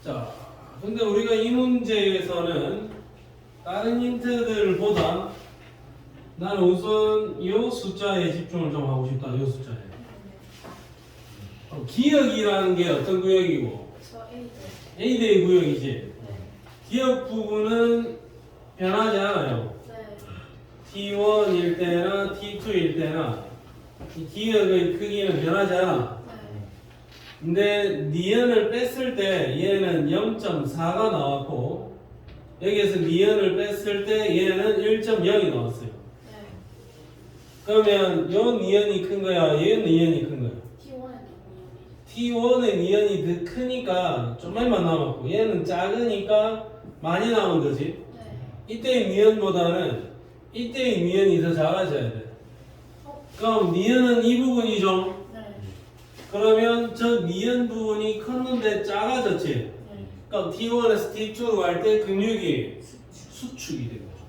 Speaker 1: 자, 근데 우리가 이 문제에서는 다른 힌트들보다 나는 우선 이 숫자에 집중을 좀 하고 싶다. 이 숫자에. 기억이라는 게 어떤 구역이고?
Speaker 2: 저 A대.
Speaker 1: A대의 구역이지.
Speaker 3: 네.
Speaker 1: 기억 부분은 변하지 않아요.
Speaker 2: 네.
Speaker 1: T1일 때나 T2일 때나 이 기억의 크기는 변하지 않아.
Speaker 2: 네.
Speaker 1: 근데 니은을 뺐을 때 얘는 0.4가 나왔고 여기에서 니은을 뺐을 때 얘는 1.0이 나왔어요.
Speaker 2: 네.
Speaker 1: 그러면 요 니은이 큰 거야? 얘 니은이 큰 거야?
Speaker 2: T1의
Speaker 1: T1의 니은이 더 크니까 좀만 남았고 얘는 작으니까 많이 남은 거지.
Speaker 2: 네.
Speaker 1: 이때의 니은보다는 이때의 니은이 더 작아져야 돼. 그럼 니은은 이 부분이죠.
Speaker 2: 네.
Speaker 1: 그러면 저 니은 부분이 컸는데 작아졌지.
Speaker 2: 네.
Speaker 1: 그럼 T1에서 T2로 갈 때 근육이 수축이 된 거죠.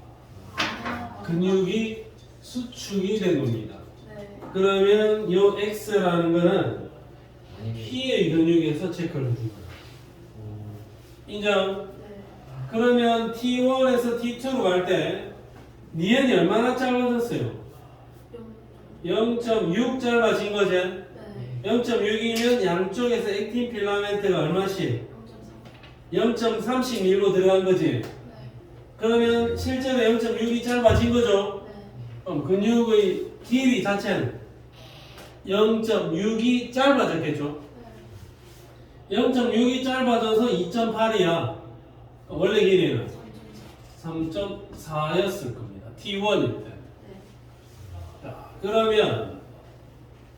Speaker 2: 아.
Speaker 1: 근육이 수축이 된 겁니다.
Speaker 2: 네.
Speaker 1: 그러면 요 X라는 거는
Speaker 3: 아니면
Speaker 1: P의 근육에서 체크를 해준 거야. 인정?
Speaker 2: 네.
Speaker 1: 그러면 T1에서 T2로 갈 때 니은이 얼마나 짧아졌어요? 0.6 짧아진 거지?
Speaker 2: 네.
Speaker 1: 0.6이면 양쪽에서 액틴 필라멘트가 얼마씩?
Speaker 2: 0.3.
Speaker 1: 0.31로 들어간 거지?
Speaker 2: 네.
Speaker 1: 그러면 실제로 0.6이 짧아진 거죠?
Speaker 2: 네.
Speaker 1: 그럼 근육의 길이 자체는 0.6이 짧아졌겠죠?
Speaker 2: 네.
Speaker 1: 0.6이 짧아져서 2.8이야. 원래 길이는 3.4였을 겁니다. T1일 때.
Speaker 2: 네.
Speaker 1: 자, 그러면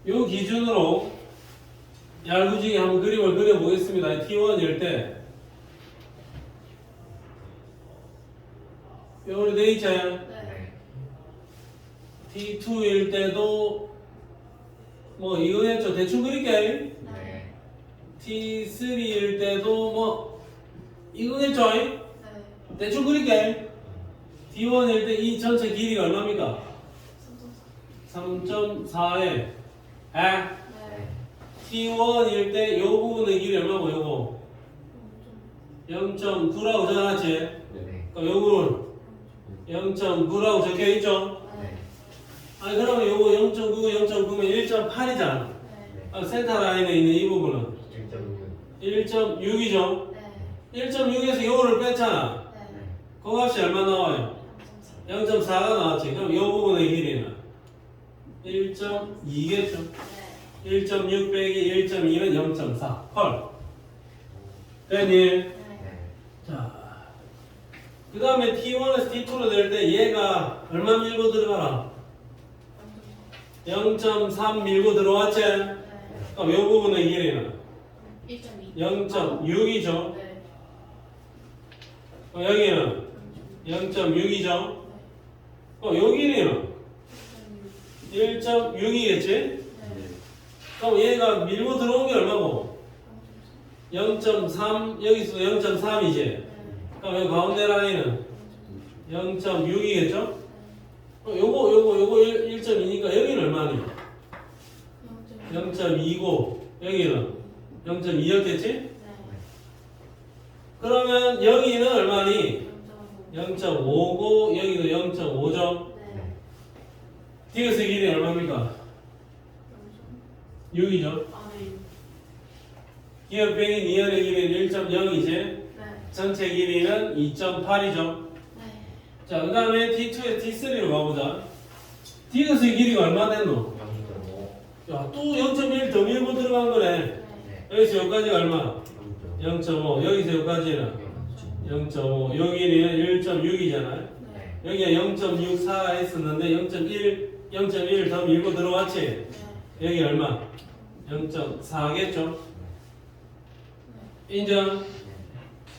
Speaker 1: 요 기준으로 얄궂게 한번 그림을 그려보겠습니다. T1일 때 요리 돼 있죠?
Speaker 2: 네.
Speaker 1: T2일 때도 뭐 이거 했죠? 대충 그릴게.
Speaker 3: 네.
Speaker 1: T3일 때도 뭐 이거 했죠?
Speaker 2: 네.
Speaker 1: 대충 그릴게. T1일 때 이 전체 길이가 얼마입니까? 3.4에 아
Speaker 2: 네.
Speaker 1: T1일 때 요 부분의 길이 얼마고 요거 0.9라고 적어놨지?
Speaker 3: 네.
Speaker 1: 그럼 요거는 0.9라고 적혀있죠?
Speaker 2: 네.
Speaker 1: 아니 그러면 요거 0.9, 0.9면 1.8이잖아.
Speaker 2: 네.
Speaker 1: 센터 라인에 있는 이 부분은
Speaker 3: 1.6.
Speaker 1: 1.6이죠?
Speaker 2: 네.
Speaker 1: 1.6에서 요거를 뺐잖아.
Speaker 2: 네.
Speaker 1: 그 값이 얼마 나와요? 0.4가 나왔지. 그럼 이 부분의 길이는 1.2겠죠?
Speaker 2: 네.
Speaker 1: 1.6 빼기 1.2는 0.4. 헐. 됐니?
Speaker 2: 네.
Speaker 1: 자, 그 다음에 T1에서 T2로 될 때 얘가 얼마 밀고 들어가나? 0.3 밀고 들어왔지?
Speaker 2: 네.
Speaker 1: 그럼 이 부분의 길이는
Speaker 2: 1.2.
Speaker 1: 0.6이죠?
Speaker 2: 네.
Speaker 1: 여기는 0.6이죠? 요 길이는 1.6이겠지?
Speaker 2: 네.
Speaker 1: 그럼 얘가 밀고 들어온 게 얼마고? 0.3, 여기서 0.3이지?
Speaker 2: 네.
Speaker 1: 그럼 여기 가운데 라인은 0.6이겠죠? 요거 1.2니까 여기는 얼마니? 0.2고 여기는 0.2였겠지?
Speaker 2: 네.
Speaker 1: 그러면 여기는 얼마니?
Speaker 2: 0.5.
Speaker 1: 0.5고 여기도 0.5죠?
Speaker 2: 네.
Speaker 1: 디귿의 길이 얼마입니까? 6이죠?
Speaker 2: 아, 네.
Speaker 1: 기억 빼기 니은의 길이는 1.0이지?
Speaker 2: 네.
Speaker 1: 전체 길이는 2.8이죠?
Speaker 2: 네.
Speaker 1: 자, 그 다음에 T2에 T3로 가보자. 디귿의 길이가 얼마 됐노?
Speaker 3: 0.5.
Speaker 1: 야, 또 0.1 더 밀고 들어간 거네.
Speaker 2: 네.
Speaker 3: 네.
Speaker 1: 여기서 여기까지가 얼마? 0.5. 여기서 여기까지는 0.5. 여기는 1.6이잖아요.
Speaker 2: 네.
Speaker 1: 여기가 0.64 했었는데 0.1 더 밀고 들어왔지?
Speaker 2: 네.
Speaker 1: 여기 얼마? 0.4겠죠? 인정?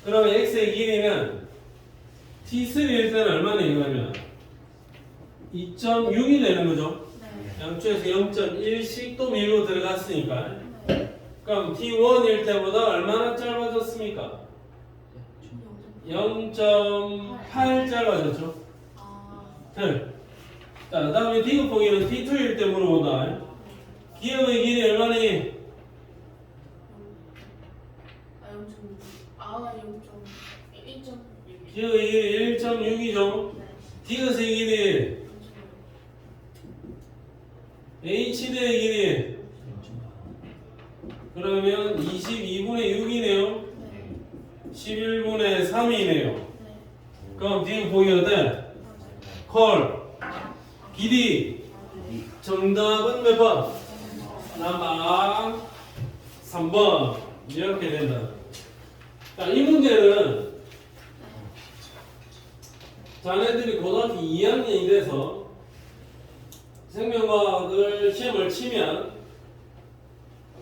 Speaker 1: 그러면 x의 길이는 t3일 때는 얼마나 이거면 2.6이 되는 거죠?
Speaker 2: 네.
Speaker 1: 양쪽에서 0.1씩 또 밀고 들어갔으니까.
Speaker 2: 네.
Speaker 1: 그럼 t1일 때보다 얼마나 짧아졌습니까? 0.8 짧아졌죠?
Speaker 2: 아.
Speaker 1: 자, 그 다음에 디귿 보기는 t2일 때 물어본다. 기억의 길이 얼마니?
Speaker 2: 아, 0.1.
Speaker 1: 기억의 길이 1.6이죠?
Speaker 2: 네.
Speaker 1: 디귿의 길이 h대의 길이 그러면 22분의 6이네요.
Speaker 2: 네.
Speaker 1: 11분의 3이네요.
Speaker 2: 네.
Speaker 1: 그럼 디귿 보기 어때? 콜. BD 정답은 몇 번? 남방 3번 이렇게 된다. 자, 이 문제는 자네들이 고등학교 2학년이 돼서 생명과학을 시험을 치면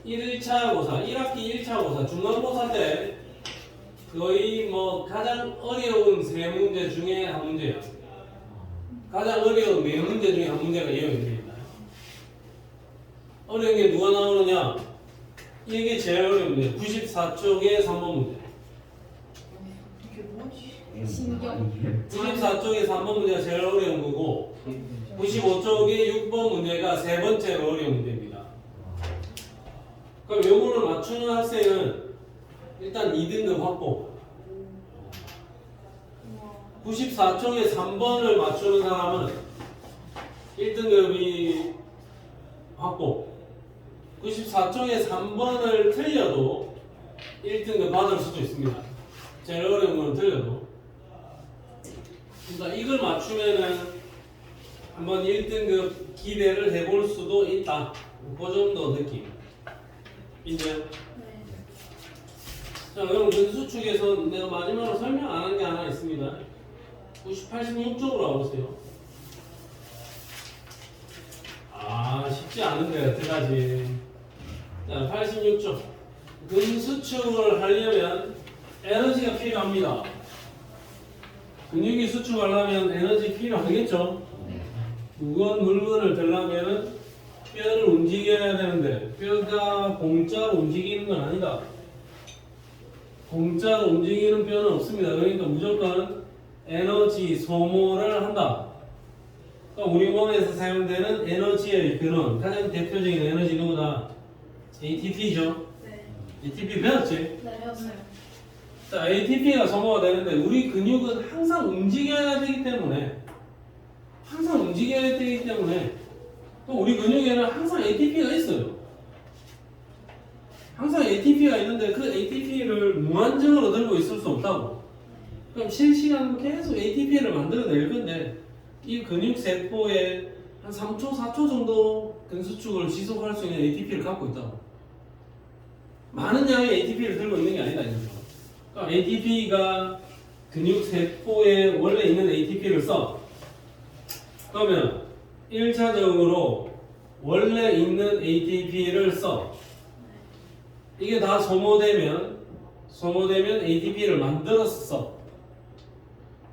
Speaker 1: 1차 고사, 1학기 1차 고사, 중간고사 때 거의 뭐 가장 어려운 세 문제 중에 한 문제예요. 가장 어려운 네 문제 중에 한 문제가 예외입니다. 어려운 게 누가 나오느냐? 이게 제일 어려운 문제. 94쪽의 3번 문제.
Speaker 2: 이게 뭐지? 신경.
Speaker 1: 94쪽의 3번 문제가 제일 어려운 거고 95쪽의 6번 문제가 세 번째로 어려운 문제입니다. 그럼 요거를 맞추는 학생은 일단 2등급 확보. 94쪽의 3번을 맞추는 사람은 1등급이 확보. 94쪽의 3번을 틀려도 1등급 받을 수도 있습니다. 제일 어려운 건 틀려도. 그러니까 이걸 맞추면은 한번 1등급 기대를 해볼 수도 있다. 그 정도 느낌. 인정?
Speaker 2: 네.
Speaker 1: 자, 그럼 근수축에서 내가 마지막으로 설명 안 한 게 하나 있습니다. 86쪽으로 와보세요. 아, 쉽지 않은데, 어떡하지. 자, 86쪽. 근수축을 하려면 에너지가 필요합니다. 근육이 수축하려면 에너지 필요하겠죠? 무거운 물건을 들려면 뼈를 움직여야 되는데 뼈가 공짜로 움직이는 건 아니다. 공짜로 움직이는 뼈는 없습니다. 그러니까 무조건 에너지 소모를 한다. 그러니까 우리 몸에서 사용되는 에너지의 근원, 가장 대표적인 에너지 누구다? ATP죠.
Speaker 2: 네.
Speaker 1: ATP 배웠지?
Speaker 2: 네, 배웠어요.
Speaker 1: 자, ATP가 소모가 되는데 우리 근육은 항상 움직여야 되기 때문에 또 우리 근육에는 항상 ATP가 있어요. 항상 ATP가 있는데 그 ATP를 무한정으로 들고 있을 수 없다고. 그럼 실시간으로 계속 ATP를 만들어낼 건데 이 근육 세포에 한 3초, 4초 정도 근수축을 지속할 수 있는 ATP를 갖고 있다고. 많은 양의 ATP를 들고 있는 게 아니다 이거죠. 그러니까 ATP가 근육 세포에 원래 있는 ATP를 써. 그러면 1차적으로 원래 있는 ATP를 써. 이게 다 소모되면 ATP를 만들었어.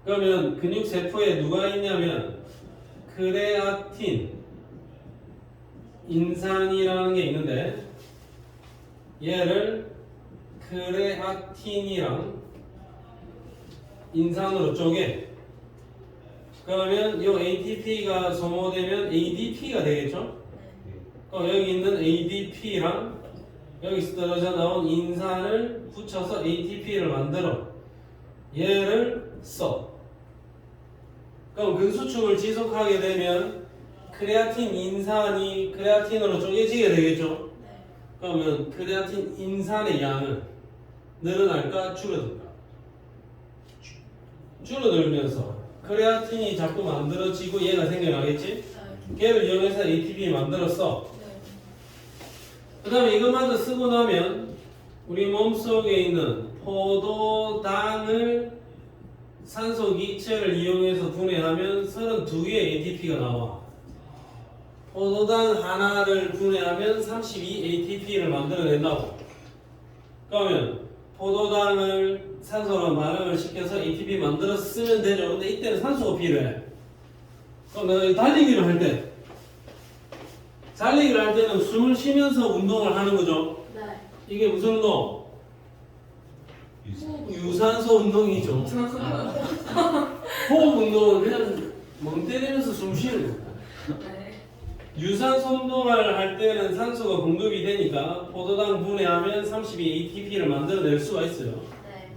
Speaker 1: 그러면 근육 세포에 누가 있냐면 크레아틴, 인산이라는 게 있는데 얘를 크레아틴이랑 인산으로 쪼개. 그러면 이 ATP가 소모되면 ADP가 되겠죠? 그럼 여기 있는 ADP랑 여기서 떨어져 나온 인산을 붙여서 ATP를 만들어. 얘를 써. 그럼 근수축을 지속하게 되면 크레아틴 인산이 크레아틴으로 쪼개지게 되겠죠? 그러면 크레아틴 인산의 양은 늘어날까 줄어들까? 줄어들면서 크레아틴이 자꾸 만들어지고 얘가 생겨나겠지? 걔를 이용해서 ATP 만들었어. 그 다음에 이것마저 쓰고 나면 우리 몸속에 있는 포도당을 산소 기체를 이용해서 분해하면 32개의 ATP가 나와. 포도당 하나를 분해하면 32 ATP를 만들어낸다고. 그러면 포도당을 산소로 반응을 시켜서 ATP 만들어서 쓰면 되죠. 근데 이때는 산소가 필요해. 그럼 내가 달리기를 할 때는 숨을 쉬면서 운동을 하는 거죠.
Speaker 2: 네.
Speaker 1: 이게 무슨 운동? 유산소 운동이죠. 호흡 운동은 그냥 멍 때리면서 숨 쉬는 거야.
Speaker 2: 네.
Speaker 1: 유산소 운동을 할 때는 산소가 공급이 되니까 포도당 분해하면 32 ATP를 만들어낼 수가 있어요.
Speaker 2: 네.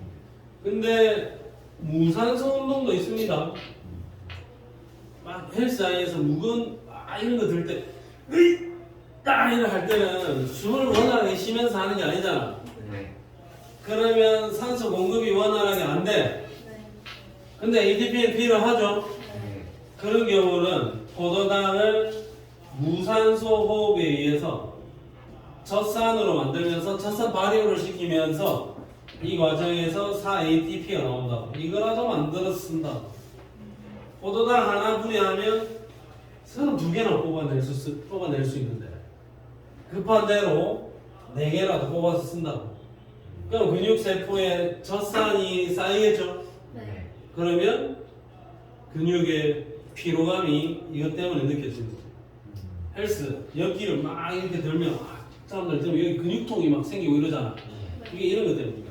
Speaker 1: 근데 무산소 운동도 있습니다. 막 헬스장에서 무거운 이런 거 들 때 이런 할 때는 숨을 원활하게 쉬면서 하는 게 아니잖아.
Speaker 3: 네.
Speaker 1: 그러면 산소 공급이 원활하게 안 돼.
Speaker 2: 네.
Speaker 1: 근데 ATP는 필요하죠.
Speaker 3: 네.
Speaker 1: 그런 경우는 포도당을 무산소 호흡에 의해서 젖산으로 만들면서 젖산 발효를 시키면서 이 과정에서 4-ATP가 나온다고. 이거라도 만들어서 쓴다고. 포도당 하나 분해하면 32개나 뽑아낼 수 있는데 급한 대로 4개라도 뽑아서 쓴다고. 그럼 근육세포에 젖산이 쌓이겠죠?
Speaker 2: 네.
Speaker 1: 그러면 근육의 피로감이 이것 때문에 느껴지는 거죠. 헬스, 여기를 막 이렇게 들면 사람들 들면 여기 근육통이 막 생기고 이러잖아. 이게 이런 것 때문이야.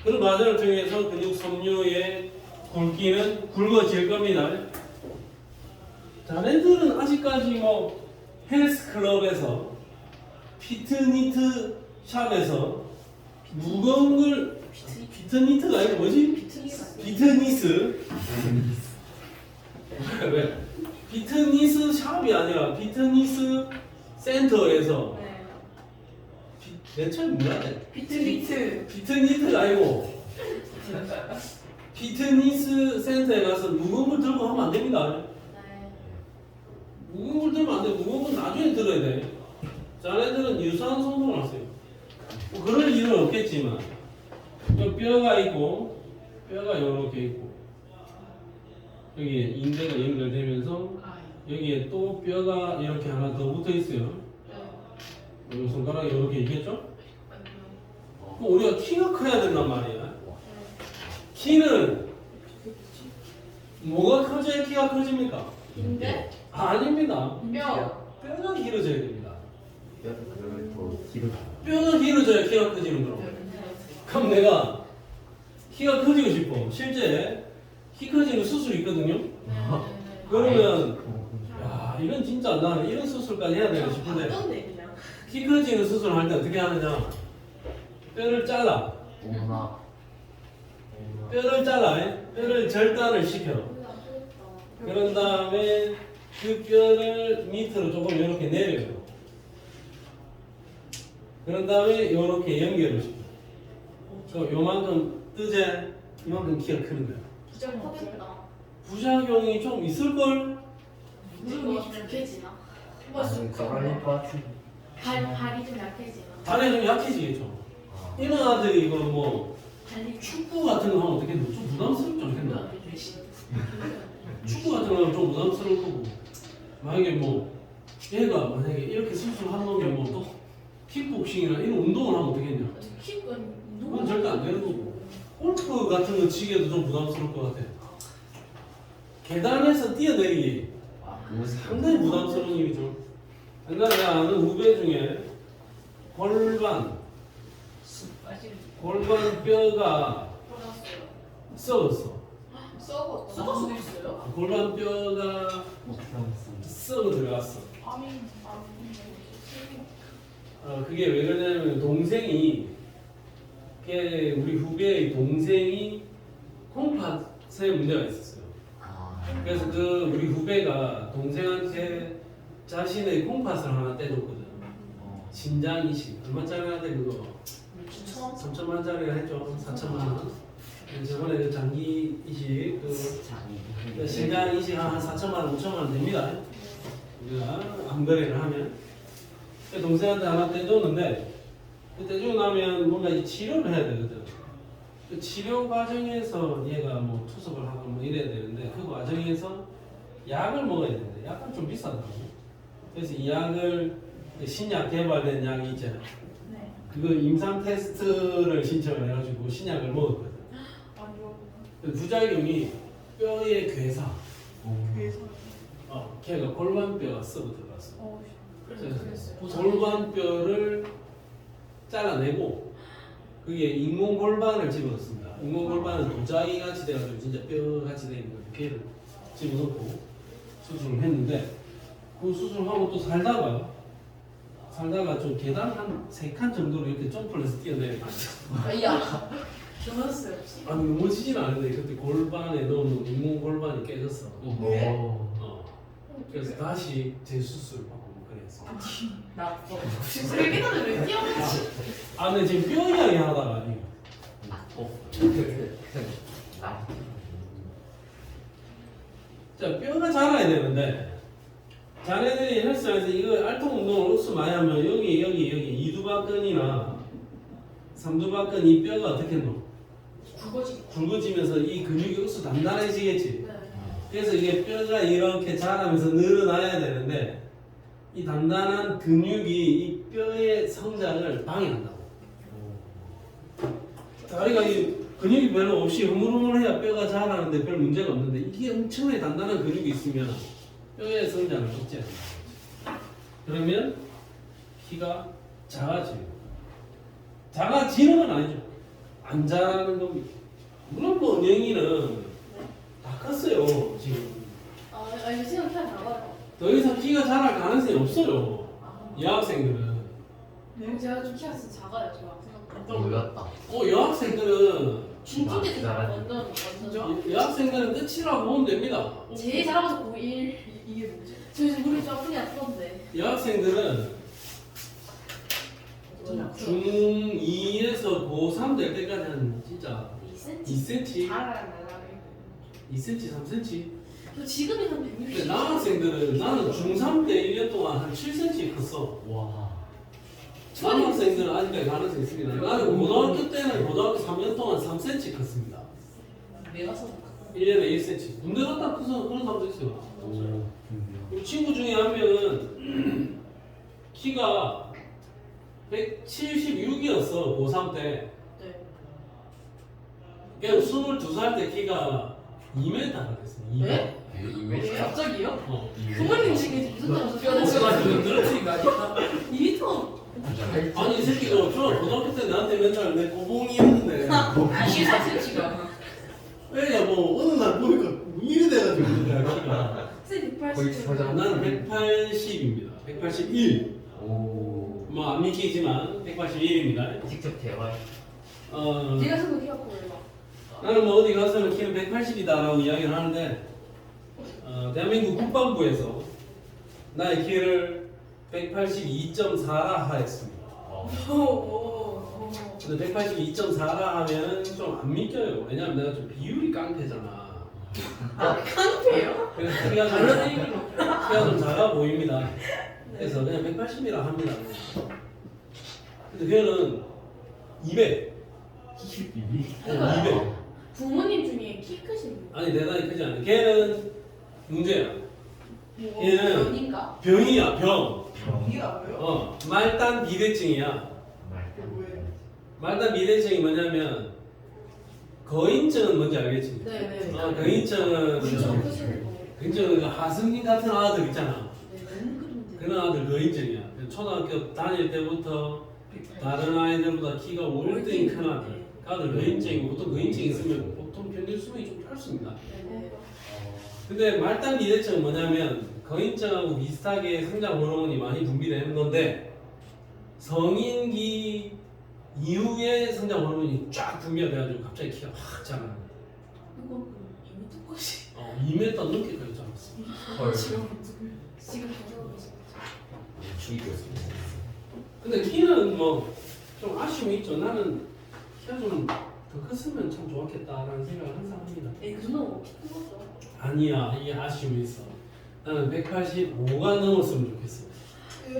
Speaker 1: 그런 과정을 통해서 근육 섬유의 굵기는 굵어질 겁니다. 자네들은 아직까지 뭐 헬스 클럽에서 피트니트 샵에서 무거운 걸 피트니트가 아니고 뭐지? 피트니스 왜? 피트니스 샵이 아니라 피트니스 센터에서
Speaker 2: 네.
Speaker 1: 내 처음 뭐라 해?
Speaker 2: 비트니트.
Speaker 1: 피트니트가 아니고 피트니스 센터에 가서 무거운 걸 들고 하면 안 됩니다.
Speaker 2: 네.
Speaker 1: 무거운 걸 들면 안 돼. 무거운 건 나중에 들어야 돼. 자네들은 유산소 운동을 하세요. 뭐 그럴 일은 없겠지만 여기 뼈가 있고 뼈가 이렇게 있고 여기에 인대가 연결되면서 여기에 또 뼈가 이렇게 하나 더 붙어 있어요. 이 손가락이 이렇게 있겠죠? 그럼 우리가 키가 커야 된단 말이야. 키는 뭐가 커져야 키가 커집니까?
Speaker 2: 인대?
Speaker 1: 아닙니다.
Speaker 2: 뼈.
Speaker 1: 뼈가 길어져야 됩니다.
Speaker 3: 그러면 더 길어.
Speaker 1: 뼈가 길어져야 키가 커지는 거라고. 그럼 내가 키가 커지고 싶어. 실제 키 커지는 수술이 있거든요. 그러면 야 이건 진짜 나 이런 수술까지 해야 되나 싶은데
Speaker 2: 봤던데 그냥.
Speaker 1: 키 커지는 수술을 할 때 어떻게 하느냐? 뼈를 잘라.
Speaker 3: 오나.
Speaker 1: 뼈를 잘라. 뼈를 절단을 시켜. 그런 다음에 그 뼈를 밑으로 조금 이렇게 내려요. 그런 다음에 이렇게 연결을 시켜. 그 요만큼 뜨제 이만큼 키가 크는 거야.
Speaker 2: 부작용 없어요?
Speaker 1: 부작용이 좀 있을걸?
Speaker 2: 부작용이 좀 약해지나?
Speaker 3: 아니 그럴 것 같은.
Speaker 2: 발이 좀 약해지나?
Speaker 1: 다리 좀 약해지겠죠. 이런 아들이 이거 뭐
Speaker 2: 발이
Speaker 1: 축구 같은 거 하면 어떻게 좀 부담스럽지 않겠나? 축구 같은 거 하면 좀 부담스러울 거고 만약에 뭐 얘가 만약에 이렇게 수술한 놈이 뭐또 킥복싱이나 이런 운동을 하면 어떻겠냐? 그건 절대 안 되는 거고 골프 같은 거 치기에도 좀 부담스러울 것 같아. 계단에서 뛰어내리기 상당히 부담스러운 일이죠. 옛날에 내가 아는 후배 중에 골반 뼈가 썩었어.
Speaker 2: 썩을 수도 있어요?
Speaker 1: 골반 뼈가 썩어 들어갔어. 그게 왜 그러냐면 동생이 그게 우리 후배의 동생이 콩팥에 문제가 있었어요. 그래서 그 우리 후배가 동생한테 자신의 콩팥을 하나 떼줬거든. 신장 이식 얼마짜리 하대 그거? 3천만 원짜리가 했죠. 4천만 원. 저번에 그 장기 이식 그 신장 이식 한 4천만 원, 5천만 원 됩니다. 우리가 암거래를 하면 동생한테 하나 떼줬는데 그 떼주고 나면 뭔가 이 치료를 해야 되거든. 그 치료 과정에서 얘가 뭐 투석을 하고 뭐 이래야 되는데 그 과정에서 약을 먹어야 되는데 약은 좀 비싸더라고. 그래서 이 약을 신약 개발된 약이 있잖아.
Speaker 2: 네.
Speaker 1: 그거 임상 테스트를 신청을 해가지고 신약을 먹었거든. 그 부작용이 뼈의 괴사. 걔가 골반뼈가 썩어 들어갔어. 그래서 골반뼈를 잘라내고 그게 인공 골반을 집어넣습니다. 인공 골반은 도자기 같이 돼가지고 진짜 뼈 같이 돼 있는 거죠. 걔를 집어넣고 수술을 했는데 그 수술하고 또 살다가 좀 계단 한 3칸 정도로 이렇게 점프를 해서 뛰어내렸거든요.
Speaker 2: 야, 좋았어요.
Speaker 1: 아니 넘어지진 않은데 그때 골반에 넣은 인공 골반이 깨졌어. 그래서 다시 재수술 받고 뭐 그랬어.
Speaker 2: 쓰레기단을 왜 뛰어오지?
Speaker 1: 근데 지금 뼈 이야기 하다가 자 뼈가 자라야 되는데 자네들이 헬스장에서 이거 알통 운동을 억수 많이 하면 여기 이두박근이나 삼두박근 이 뼈가 어떻게 노? 굵어지면서 이 근육이 억수 단단해지겠지.
Speaker 2: 네.
Speaker 1: 그래서 이게 뼈가 이렇게 자라면서 늘어나야 되는데 이 단단한 근육이 이 뼈의 성장을 방해한다고. 다리가 이 근육이 별로 없이 흐물흐물해야 뼈가 자라는데 별 문제가 없는데 이게 엄청나게 단단한 근육이 있으면 뼈의 성장을 억제한다. 그러면 키가 작아집니다. 작아지는 건 아니죠. 안 자라는 겁니다. 물론 뭐 은영이는 다 컸어요 지금.
Speaker 2: 이거 지금 키가 작아요.
Speaker 1: 더 이상 키가 자랄 가능성이 없어요.
Speaker 2: 아.
Speaker 1: 여학생들은.
Speaker 2: 네, 제가 좀 키가 진짜 작아요, 제가 생각보다.
Speaker 3: 몰랐다.
Speaker 1: 여학생들은
Speaker 2: 중딩 때
Speaker 3: 잘하네.
Speaker 2: 완전
Speaker 1: 여학생들은 끝이라고 보면 됩니다.
Speaker 2: 제일 잘하면서 고1 이게 뭐지? 저 요즘 무릎이 좀 아프긴 아프던데.
Speaker 1: 여학생들은 중2에서 고3 될 때까지는 진짜
Speaker 2: 2cm?
Speaker 1: 2cm,
Speaker 2: 잘하면
Speaker 1: 2cm, 3cm.
Speaker 2: 저 지금이 한 160.
Speaker 1: 근데 남학생들은 나는 중3 때 1년 동안 한 7cm 컸어.
Speaker 3: 와.
Speaker 1: 남학생들은 아직까지 가능성이 있습니다. 나는 고등학교 때는 고등학교 3년 동안 3cm 컸습니다.
Speaker 2: 내가 서
Speaker 1: 1년에 1cm. 군대 갔다 커서 그런 사람도 있어요.
Speaker 3: 오.
Speaker 1: 우리 친구 중에 한 명은 키가 176이었어 고3 때.
Speaker 2: 네.
Speaker 1: 그냥 22살 때 키가 2m가 됐어. 2m.
Speaker 2: 네?
Speaker 3: 이메일.
Speaker 2: 갑자기요?
Speaker 1: 어.
Speaker 2: 부모님 중에 무슨 말
Speaker 1: 그래가지고 늘어지니까 아니야.
Speaker 2: 2m.
Speaker 1: 아니 이 새끼가 고등학교 때 나한테 맨날 내 고봉이었는데
Speaker 2: 이게 4cm가.
Speaker 1: 애가 뭐 어느 날 보니까 이래 돼가지고 내가 키가
Speaker 2: 쌤
Speaker 3: 거의
Speaker 2: 180.
Speaker 3: 서장.
Speaker 1: 나는 180입니다. 181.
Speaker 3: 오.
Speaker 1: 뭐 안 믿기지만 181입니다.
Speaker 3: 직접 대화.
Speaker 2: 제가 생각 키가 커요.
Speaker 1: 나는 뭐 어디 가서는 키는 180이다라고 이야기를 하는데 대한민국 국방부에서 나의 키를 182.4라 하였습니다.
Speaker 2: 오.
Speaker 1: 근데 182.4라 하면 좀 안 믿겨요. 왜냐면 내가 좀 비율이 깡패잖아.
Speaker 2: 깡패요?
Speaker 1: 그래서 키가 좀 작아 보입니다. 그래서 그냥 180이라 합니다. 근데 걔는 200. 200.
Speaker 2: 부모님 중에 키 크신 분.
Speaker 1: 아니 대단히 크지 않아. 걔는 문제야. 얘는
Speaker 2: 병인가?
Speaker 1: 병이야 병.
Speaker 2: 병이라고요?
Speaker 1: 말단 비대증이야. 말단 비대증이 뭐냐면 거인증은 뭔지 알겠지?
Speaker 2: 네네.
Speaker 1: 거인증은
Speaker 2: 엄청 크신 분.
Speaker 1: 굉장히 하승민 같은 아들 있잖아.
Speaker 2: 네, 너무 크던데.
Speaker 1: 그런 아들 거인증이야. 초등학교 다닐 때부터 다른 아이들보다 키가 월등히 큰 아들. 그 아들 거인증이고 보통 거인증이 있으면 보통 평균 수명이 좀 짧습니다.
Speaker 2: 네네.
Speaker 1: 근데 말단 비대증은 뭐냐면 거인증하고 비슷하게 성장 호르몬이 많이 분비되는 건데 성인기 이후에 성장 호르몬이 쫙 분비가 돼가지고 갑자기 키가 확 자라는 거야.
Speaker 2: 이건 이미 뚜껑이.
Speaker 1: 2m 넘게까지 자랐어.
Speaker 3: 헐.
Speaker 2: 지금 계속
Speaker 3: 죽이겠습니다.
Speaker 1: 근데 키는 뭐 좀 아쉬움이 있죠. 나는 키가 좀 더 컸으면 참 좋았겠다라는 생각을 항상 합니다.
Speaker 2: 그 정도 키 크죠.
Speaker 1: 아니야, 이게 아쉬움이 있어. 나는 185가 넘었으면 좋겠어.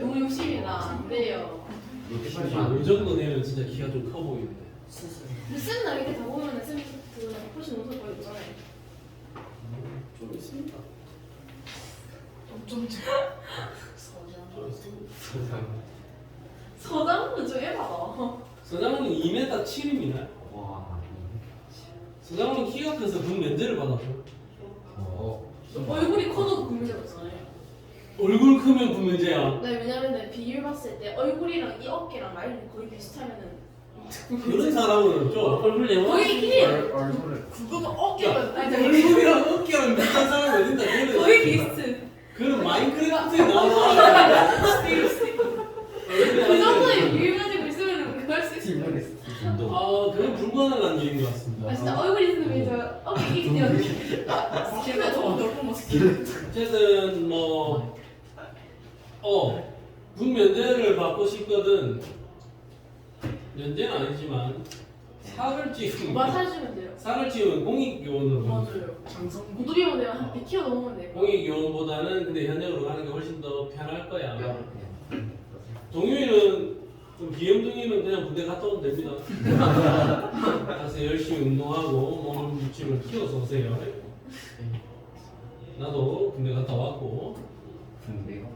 Speaker 2: 너무 60이나 안 돼요.
Speaker 1: 이 정도 되면 진짜 키가 좀 커 보이는데.
Speaker 2: 근데 쌤 나이 때다 보면은 쌤 그거 훨씬 넘어서 거의 있잖아요.
Speaker 1: 좀 있습니다.
Speaker 2: 좀
Speaker 1: 좀 있습니다.
Speaker 2: 서장은 좀 해봐봐.
Speaker 1: 서장훈은 2m 7입니다.
Speaker 3: 와.
Speaker 1: 서장훈은 키가 커서 그 면제를 받았죠.
Speaker 2: 얼굴이 커도 분명히 없잖아요.
Speaker 1: 얼굴 크면 그 면제야.
Speaker 2: 네, 왜냐면은 비율 봤을 때 얼굴이랑 이 어깨랑 라인이 거의 비슷하면은
Speaker 1: 그런 사람은 좀 얼굴 영화.
Speaker 2: 거의 키예요.
Speaker 3: 얼굴을.
Speaker 2: 그거가 어깨가 아니
Speaker 1: 얼굴이랑 어깨랑 비슷한 사람이 어딘다. 걔는
Speaker 2: 거의 비슷해.
Speaker 1: 그런 마인크래프트에 나오는
Speaker 2: 그 정도의 비율 가지고 있으면은 그거 할 수 있어요.
Speaker 3: 팀원의
Speaker 1: 그건 불가능한 일인 것 같습니다.
Speaker 2: 아 진짜 얼굴 있으면 저 어깨 끼기 때문에 제가 너무 넓은 모습.
Speaker 1: 어쨌든 군면제를 받고 싶거든. 면제는 아니지만 살을 찌우면
Speaker 2: 오빠 사주면 돼요.
Speaker 1: 살을 찌우면 공익요원으로 가는 거야.
Speaker 2: 맞아요.
Speaker 4: 장성.
Speaker 2: 고두리면 내가 한 100kg 넘으면 돼.
Speaker 1: 공익요원보다는 근데 현역으로 가는 게 훨씬 더 편할 거야.
Speaker 3: 그냥
Speaker 1: 동윤이는 좀 귀염둥이는 그냥 군대 갔다 오면 됩니다. 가서 열심히 운동하고 몸 무침을 키워서 오세요. 나도 군대 갔다 왔고.
Speaker 3: 군대가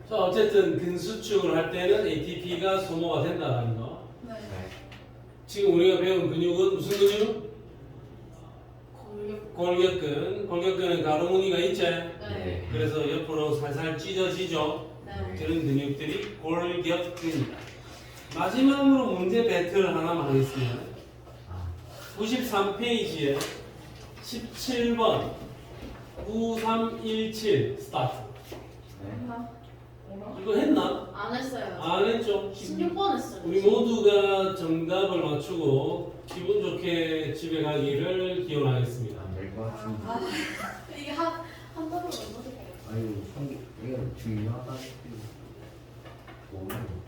Speaker 1: 자 어쨌든 근수축을 할 때는 ATP가 소모가 된다는 거.
Speaker 2: 네.
Speaker 1: 지금 우리가 배운 근육은 무슨 근육?
Speaker 2: 골격.
Speaker 1: 골격근. 골격근은 가로 무늬가 있지.
Speaker 2: 네.
Speaker 1: 그래서 옆으로 살살 찢어지죠.
Speaker 2: 네.
Speaker 1: 그런 근육들이 골격근이다. 마지막으로 문제 배틀 하나만 하겠습니다. 93페이지에 17번 9317 스타트.
Speaker 2: 했나?
Speaker 1: 이거 했나?
Speaker 2: 안 했어요.
Speaker 1: 안 했죠?
Speaker 2: 16번 했어요.
Speaker 1: 우리 모두가 정답을 맞추고 기분 좋게 집에 가기를 기원하겠습니다.
Speaker 3: 안될것 같은데.
Speaker 2: 아, 이게 한 번으로 넘어질 것 같아요.
Speaker 3: 아유 성격 이거 중요하다. 모르는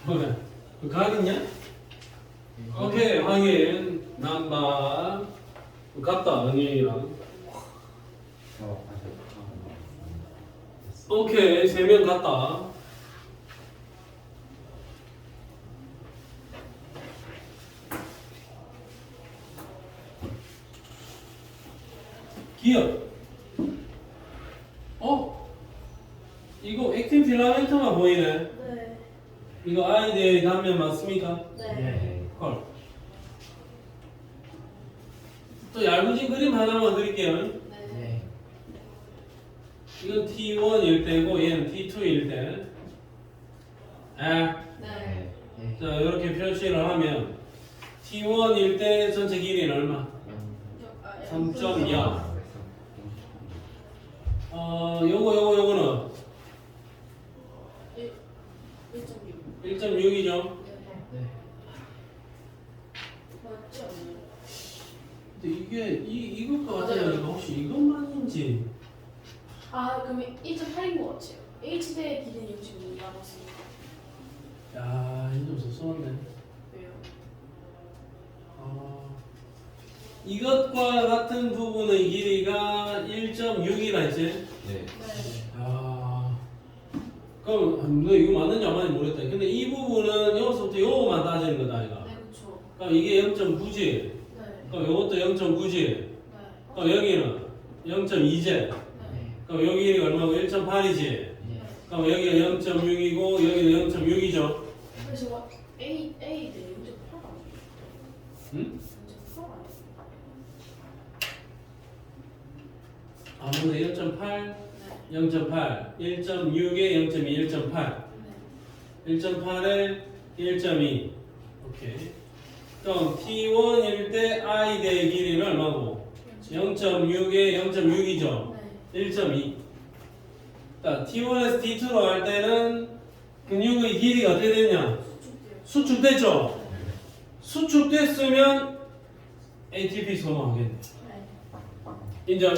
Speaker 1: 그래. 가겠냐? 오케이 확인. 남바 갔다 은영이랑. 오케이 3명 갔다. 기억. 이거 액틴 필라멘트만 보이네.
Speaker 2: 네.
Speaker 1: 이거 아이들의 단면 맞습니까?
Speaker 2: 네.
Speaker 1: 헐. 또 얇은 그림 하나만 그릴게요.
Speaker 2: 네.
Speaker 1: 이건 T1일 때고 얘는 T2일 때.
Speaker 2: 네.
Speaker 1: 자 이렇게 표시를 하면 T1일 때 전체 길이는 얼마? 3.0. 요거는
Speaker 2: 1.6.
Speaker 1: 1.6이죠.
Speaker 2: 맞지 않나요?
Speaker 1: 근데 이게 이것과 같다니까 혹시 이것만인지.
Speaker 2: 아, 그러면 1.8인 것 같아요. H대의 길이는 0.6 남았으니까.
Speaker 1: 야, 이거 좀 섭섭한데.
Speaker 2: 왜요?
Speaker 1: 이것과 같은 부분의 길이가 1.6이라 했지?
Speaker 3: 네.
Speaker 1: 그럼 너 이거 맞는지 안 맞는지 모르겠다. 근데 이 부분은 여기서부터 요거만 따지는 거다 이거.
Speaker 2: 네, 그쵸.
Speaker 1: 그럼 이게 0.9지.
Speaker 2: 네.
Speaker 1: 그럼 요것도 0.9지.
Speaker 2: 네.
Speaker 1: 그럼 여기는 0.2지.
Speaker 2: 네.
Speaker 1: 그럼 여기 길이가 얼마고 1.8이지. 그럼 여기가 0.6이고 여기는 0.6이죠.
Speaker 2: 그래서 뭐 A 대 0.8 아니에요?
Speaker 1: 응?
Speaker 2: 0.8 아니에요?
Speaker 1: 아, 근데 0.8,
Speaker 2: 네.
Speaker 1: 0.8, 1.6에 0.2, 1.8.
Speaker 2: 네.
Speaker 1: 1.8에 1.2. 오케이. 그럼 T1일 때 I 대의 길이는 얼마고? 0.6에 0.6이죠.
Speaker 2: 네.
Speaker 1: 1.2. 자, T1에서 T2로 갈 때는 근육의 길이가 어떻게 되냐?
Speaker 2: 수축돼요.
Speaker 1: 수축됐죠? 수축됐으면 ATP 소모하겠네.
Speaker 2: 네.
Speaker 1: 인정?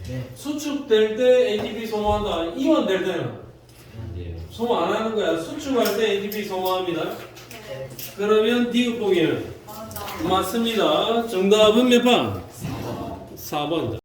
Speaker 3: 네.
Speaker 1: 수축될 때 ATP 소모한다. 이완될 때는
Speaker 3: 네.
Speaker 1: 소모 안 하는 거야. 수축할 때 ADB 소모합니다.
Speaker 2: 네.
Speaker 1: 그러면 디귿 보기는
Speaker 2: 맞아.
Speaker 1: 맞습니다. 정답은 몇 번? 4번.